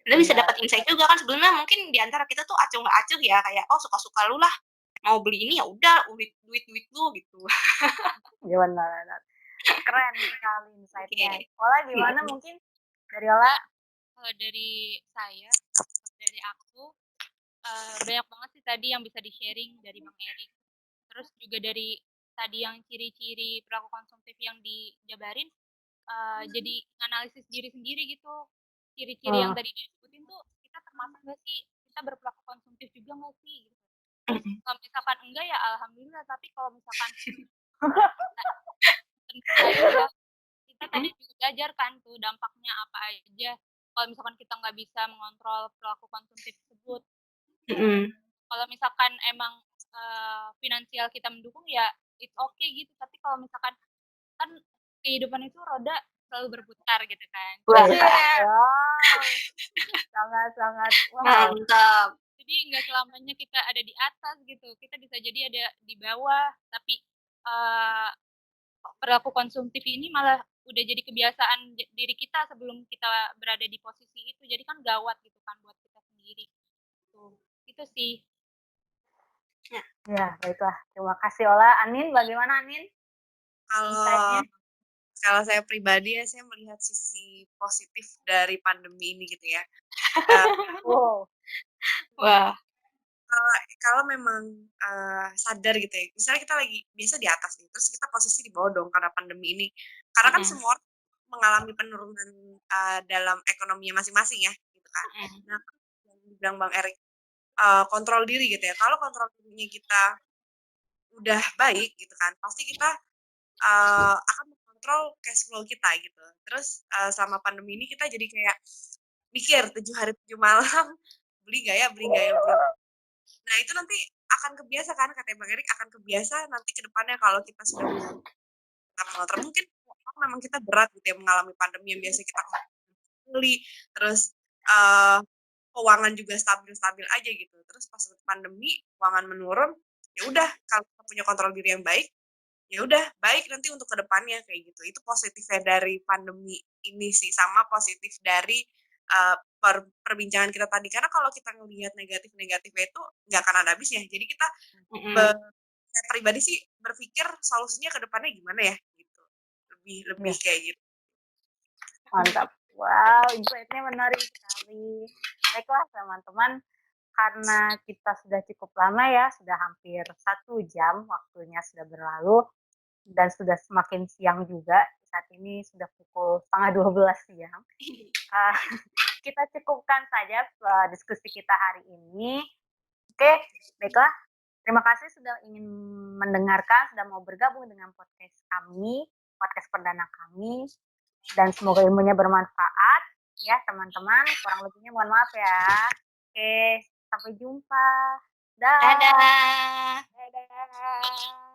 Lu bisa benar. dapat insight juga kan sebelumnya mungkin di antara kita tuh acuh nggak acuh ya, kayak, "Oh, suka-suka lu lah, mau beli ini ya udah, duit lu," gitu. Iya benar. Keren sekali insight-nya. Oke. Ola gimana Mhm. mungkin dari Ola? Kalau dari saya, dari aku, banyak banget sih tadi yang bisa di-sharing dari Bang Erik. Terus juga dari tadi yang ciri-ciri perilaku konsumtif yang dijabarin, jadi analisis diri sendiri gitu. Ciri-ciri yang tadi disebutin tuh kita termasuk nggak sih? Kita berperilaku konsumtif juga nggak sih? Gitu. Terus Mhm. kalau misalkan enggak ya alhamdulillah. Tapi kalau misalkan tentu saja kita tadi juga belajar kan tuh dampaknya apa aja. Kalau misalkan kita nggak bisa mengontrol perilaku konsumtif tersebut. Mhm. Kalau misalkan emang finansial kita mendukung ya it's okay gitu. Tapi kalau misalkan kan kehidupan itu roda selalu berputar gitu kan. Wah, Iya. Wow, sangat-sangat wow. mantap. Jadi nggak selamanya kita ada di atas gitu. Kita bisa jadi ada di bawah. Tapi perilaku konsumtif ini malah udah jadi kebiasaan diri kita sebelum kita berada di posisi itu. Jadi kan gawat gitu kan buat kita sendiri. Tuh, itu sih. Ya, baiklah. Terima kasih Ola. Anin, bagaimana Anin? Kalau kalau saya pribadi ya, saya melihat sisi positif dari pandemi ini gitu ya. Wow. Wah. Kalau memang sadar gitu ya, misalnya kita lagi biasa di atas nih, terus kita posisi di bawah dong karena pandemi ini. Karena kan semua orang mengalami penurunan dalam ekonominya masing-masing ya, gitu kan. Nah, yang dibilang Bang Erik, kontrol diri gitu ya. Kalau kontrol dirinya kita udah baik gitu kan, pasti kita akan mengontrol cash flow kita gitu. Terus selama pandemi ini kita jadi kayak mikir 7 hari 7 malam beli nggak ya, beli nggak ya, beli. Nah itu nanti akan kebiasa kan, katanya Bang Erik, akan kebiasa nanti ke depannya kalau kita sudah mengontrol. Mungkin memang kita berat gitu ya mengalami pandemi yang biasa kita beli, terus keuangan juga stabil-stabil aja gitu. Terus pas pandemi keuangan menurun, ya udah kalau kita punya kontrol diri yang baik, ya udah baik nanti untuk kedepannya kayak gitu. Itu positifnya dari pandemi ini sih, sama positif dari perbincangan kita tadi. Karena kalau kita ngelihat negatifnya itu nggak akan ada habisnya. Jadi kita saya pribadi sih berpikir solusinya ke depannya gimana ya gitu. Lebih kayak gitu. Mantap. Wow, insight-nya menarik sekali. Baiklah teman-teman, karena kita sudah cukup lama ya, sudah hampir 1 jam waktunya sudah berlalu, dan sudah semakin siang juga, saat ini sudah pukul 11:30 siang. Kita cukupkan saja diskusi kita hari ini. Oke, baiklah. Terima kasih sudah ingin mendengarkan, sudah mau bergabung dengan podcast kami, podcast perdana kami. Dan semoga ilmunya bermanfaat ya teman-teman. Kurang lebihnya mohon maaf ya. Oke, sampai jumpa. Dah. Dadah. Dadah.